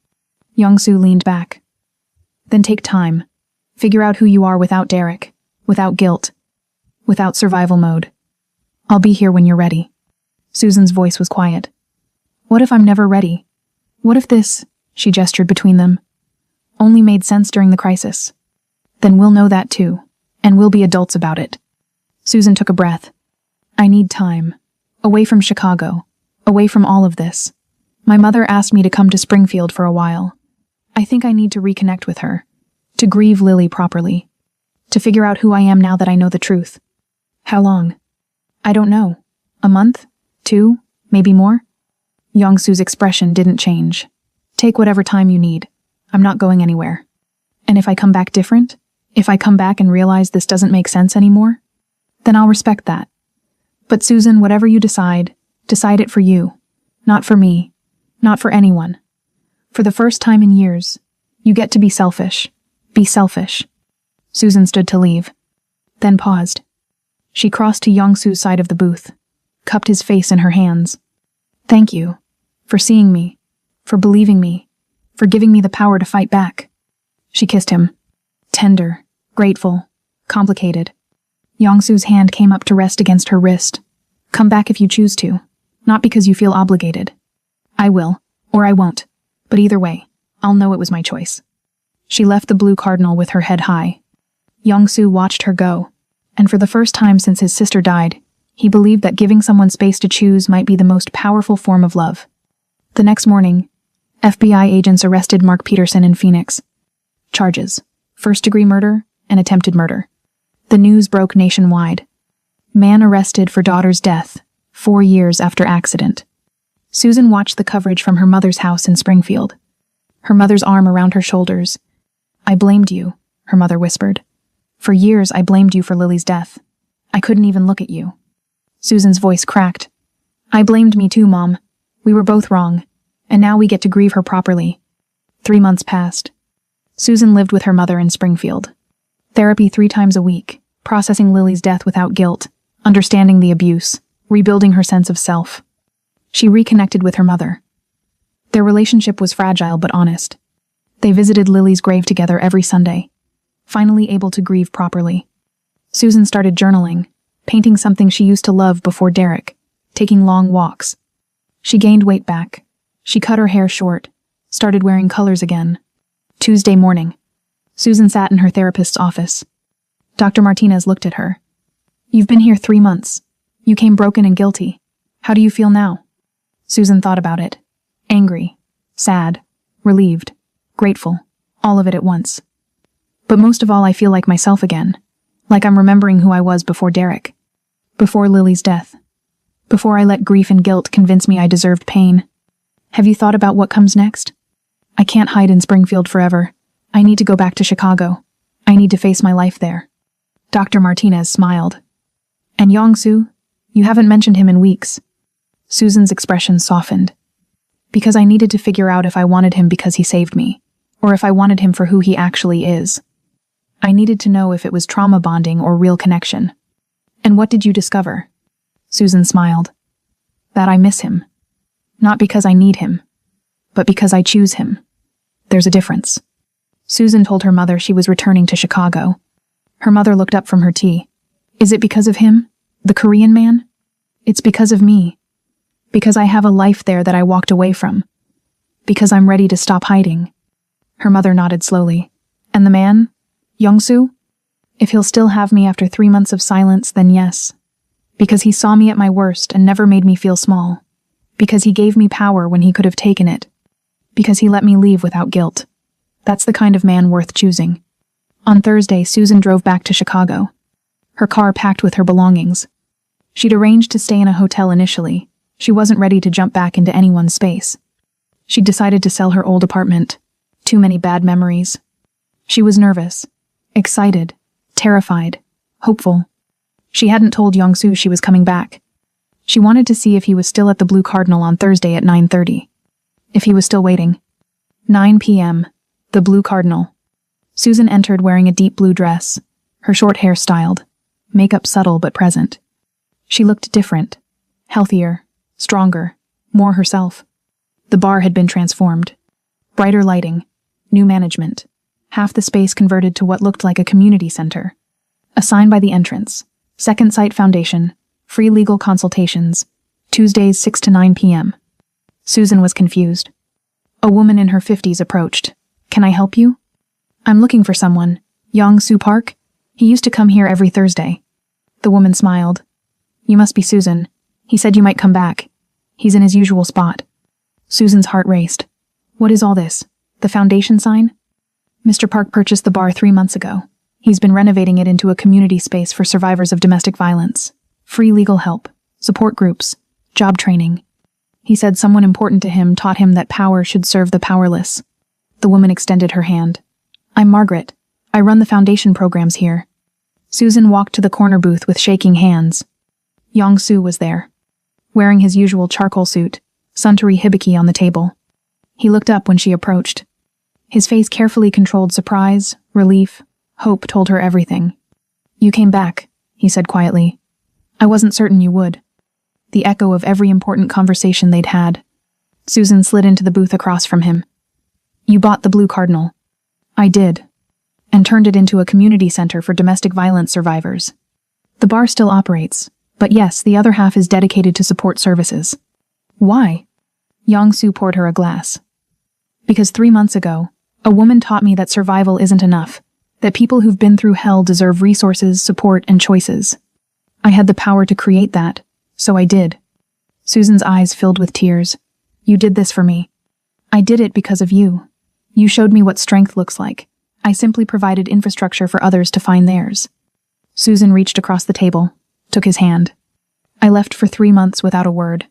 S1: Yong-soo leaned back. Then take time. Figure out who you are without Derek, without guilt, without survival mode. I'll be here when you're ready. Susan's voice was quiet. What if I'm never ready? What if this, she gestured between them, only made sense during the crisis? Then we'll know that too, and we'll be adults about it. Susan took a breath. I need time. Away from Chicago. Away from all of this. My mother asked me to come to Springfield for a while. I think I need to reconnect with her. To grieve Lily properly. To figure out who I am now that I know the truth. How long? I don't know. A month? 2? Maybe more? Yong-soo's expression didn't change. Take whatever time you need. I'm not going anywhere. And if I come back different? If I come back and realize this doesn't make sense anymore? Then I'll respect that. But Susan, whatever you decide it for you. Not for me. Not for anyone. For the first time in years, you get to be selfish. Be selfish. Susan stood to leave. Then paused. She crossed to Yong-soo's side of the booth. Cupped his face in her hands. Thank you. For seeing me. For believing me. For giving me the power to fight back. She kissed him. Tender. Grateful. Complicated. Yong-soo's hand came up to rest against her wrist. Come back if you choose to. Not because you feel obligated. I will. Or I won't. But either way, I'll know it was my choice. She left the Blue Cardinal with her head high. Yong-soo watched her go. And for the first time since his sister died, he believed that giving someone space to choose might be the most powerful form of love. The next morning, FBI agents arrested Mark Peterson in Phoenix. Charges: first-degree murder and attempted murder. The news broke nationwide. Man arrested for daughter's death, 4 years after accident. Susan watched the coverage from her mother's house in Springfield. Her mother's arm around her shoulders. I blamed you, her mother whispered. For years I blamed you for Lily's death. I couldn't even look at you. Susan's voice cracked. I blamed me too, Mom. We were both wrong. And now we get to grieve her properly. 3 months passed. Susan lived with her mother in Springfield. Therapy 3 times a week, processing Lily's death without guilt, understanding the abuse, rebuilding her sense of self. She reconnected with her mother. Their relationship was fragile but honest. They visited Lily's grave together every Sunday, finally able to grieve properly. Susan started journaling, painting something she used to love before Derek, taking long walks. She gained weight back. She cut her hair short, started wearing colors again. Tuesday morning. Susan sat in her therapist's office. Dr. Martinez looked at her. You've been here 3 months. You came broken and guilty. How do you feel now? Susan thought about it. Angry, sad, relieved, grateful, all of it at once. But most of all, I feel like myself again. Like I'm remembering who I was before Derek. Before Lily's death. Before I let grief and guilt convince me I deserved pain. Have you thought about what comes next? I can't hide in Springfield forever. I need to go back to Chicago. I need to face my life there. Dr. Martinez smiled. And Yong-soo? You haven't mentioned him in weeks. Susan's expression softened. Because I needed to figure out if I wanted him because he saved me, or if I wanted him for who he actually is. I needed to know if it was trauma bonding or real connection. And what did you discover? Susan smiled. That I miss him. Not because I need him, but because I choose him. There's a difference. Susan told her mother she was returning to Chicago. Her mother looked up from her tea. Is it because of him? The Korean man? It's because of me. Because I have a life there that I walked away from. Because I'm ready to stop hiding. Her mother nodded slowly. And the man? Young-soo? If he'll still have me after 3 months of silence, then yes. Because he saw me at my worst and never made me feel small. Because he gave me power when he could have taken it. Because he let me leave without guilt. That's the kind of man worth choosing. On Thursday, Susan drove back to Chicago. Her car packed with her belongings. She'd arranged to stay in a hotel initially. She wasn't ready to jump back into anyone's space. She'd decided to sell her old apartment. Too many bad memories. She was nervous, excited, terrified, hopeful. She hadn't told Young-soo she was coming back. She wanted to see if he was still at the Blue Cardinal on Thursday at 9:30. If he was still waiting. 9 p.m. The Blue Cardinal. Susan entered wearing a deep blue dress, her short hair styled, makeup subtle but present. She looked different, healthier, stronger, more herself. The bar had been transformed. Brighter lighting, new management, half the space converted to what looked like a community center. A sign by the entrance, Second Sight Foundation, free legal consultations, Tuesdays 6 to 9 p.m. Susan was confused. A woman in her 50s approached. Can I help you? I'm looking for someone. Young-soo Park? He used to come here every Thursday. The woman smiled. You must be Susan. He said you might come back. He's in his usual spot. Susan's heart raced. What is all this? The foundation sign? Mr. Park purchased the bar 3 months ago. He's been renovating it into a community space for survivors of domestic violence. Free legal help, support groups, job training. He said someone important to him taught him that power should serve the powerless. The woman extended her hand. I'm Margaret. I run the foundation programs here. Susan walked to the corner booth with shaking hands. Young-soo was there, wearing his usual charcoal suit, suntory hibiki on the table. He looked up when she approached. His face carefully controlled surprise, relief, hope told her everything. You came back, he said quietly. I wasn't certain you would. The echo of every important conversation they'd had. Susan slid into the booth across from him. You bought the Blue Cardinal. I did. And turned it into a community center for domestic violence survivors. The bar still operates, but yes, the other half is dedicated to support services. Why? Young-soo poured her a glass. Because 3 months ago, a woman taught me that survival isn't enough, that people who've been through hell deserve resources, support, and choices. I had the power to create that, so I did. Susan's eyes filled with tears. You did this for me. I did it because of you. You showed me what strength looks like. I simply provided infrastructure for others to find theirs. Susan reached across the table, took his hand. I left for 3 months without a word.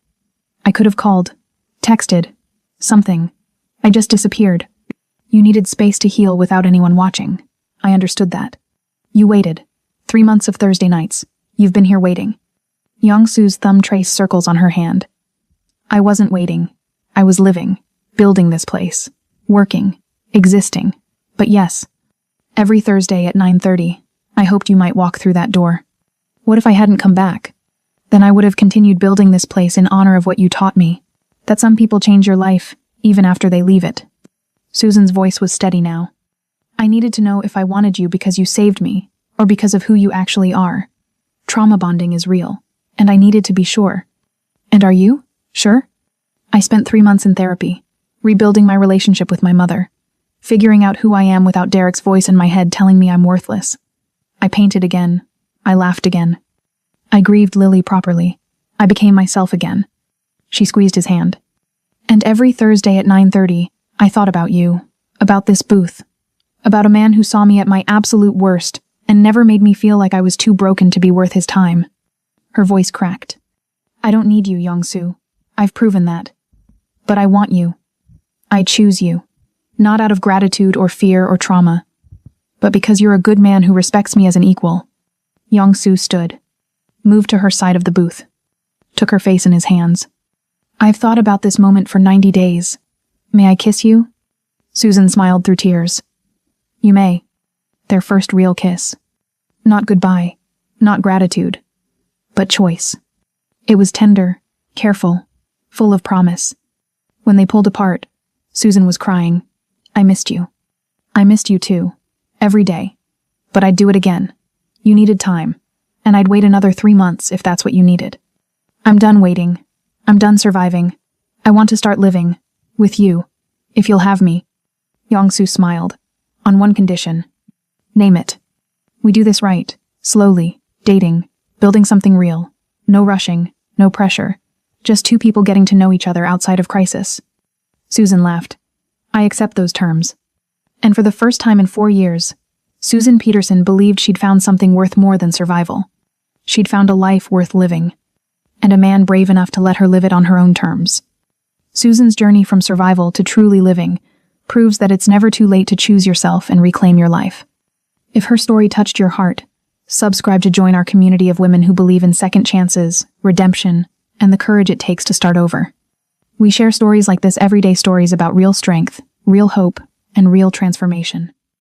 S1: I could have called, texted, something. I just disappeared. You needed space to heal without anyone watching. I understood that. You waited. 3 months of Thursday nights. You've been here waiting. Young-soo's thumb traced circles on her hand. I wasn't waiting. I was living, building this place, working, existing. But yes, every Thursday at 9:30, I hoped you might walk through that door. What if I hadn't come back? Then I would have continued building this place in honor of what you taught me, that some people change your life, even after they leave it. Susan's voice was steady now. I needed to know if I wanted you because you saved me, or because of who you actually are. Trauma bonding is real, and I needed to be sure. And are you? Sure? I spent 3 months in therapy, rebuilding my relationship with my mother, figuring out who I am without Derek's voice in my head telling me I'm worthless. I painted again. I laughed again. I grieved Lily properly. I became myself again. She squeezed his hand. And every Thursday at 9:30, I thought about you, about this booth, about a man who saw me at my absolute worst and never made me feel like I was too broken to be worth his time. Her voice cracked. I don't need you, Young-soo. I've proven that. But I want you. I choose you. Not out of gratitude or fear or trauma, but because you're a good man who respects me as an equal. Young-soo stood, moved to her side of the booth, took her face in his hands. I've thought about this moment for 90 days. May I kiss you? Susan smiled through tears. You may. Their first real kiss. Not goodbye, not gratitude, but choice. It was tender, careful, full of promise. When they pulled apart, Susan was crying. I missed you. I missed you too. Every day. But I'd do it again. You needed time. And I'd wait another 3 months if that's what you needed. I'm done waiting. I'm done surviving. I want to start living. With you. If you'll have me. Yongsu smiled. On one condition. Name it. We do this right. Slowly. Dating. Building something real. No rushing. No pressure. Just two people getting to know each other outside of crisis. Susan laughed. I accept those terms. And for the first time in 4 years, Susan Peterson believed she'd found something worth more than survival. She'd found a life worth living. And a man brave enough to let her live it on her own terms. Susan's journey from survival to truly living proves that it's never too late to choose yourself and reclaim your life. If her story touched your heart, subscribe to join our community of women who believe in second chances, redemption, and the courage it takes to start over. We share stories like this, everyday stories about real strength, real hope, and real transformation.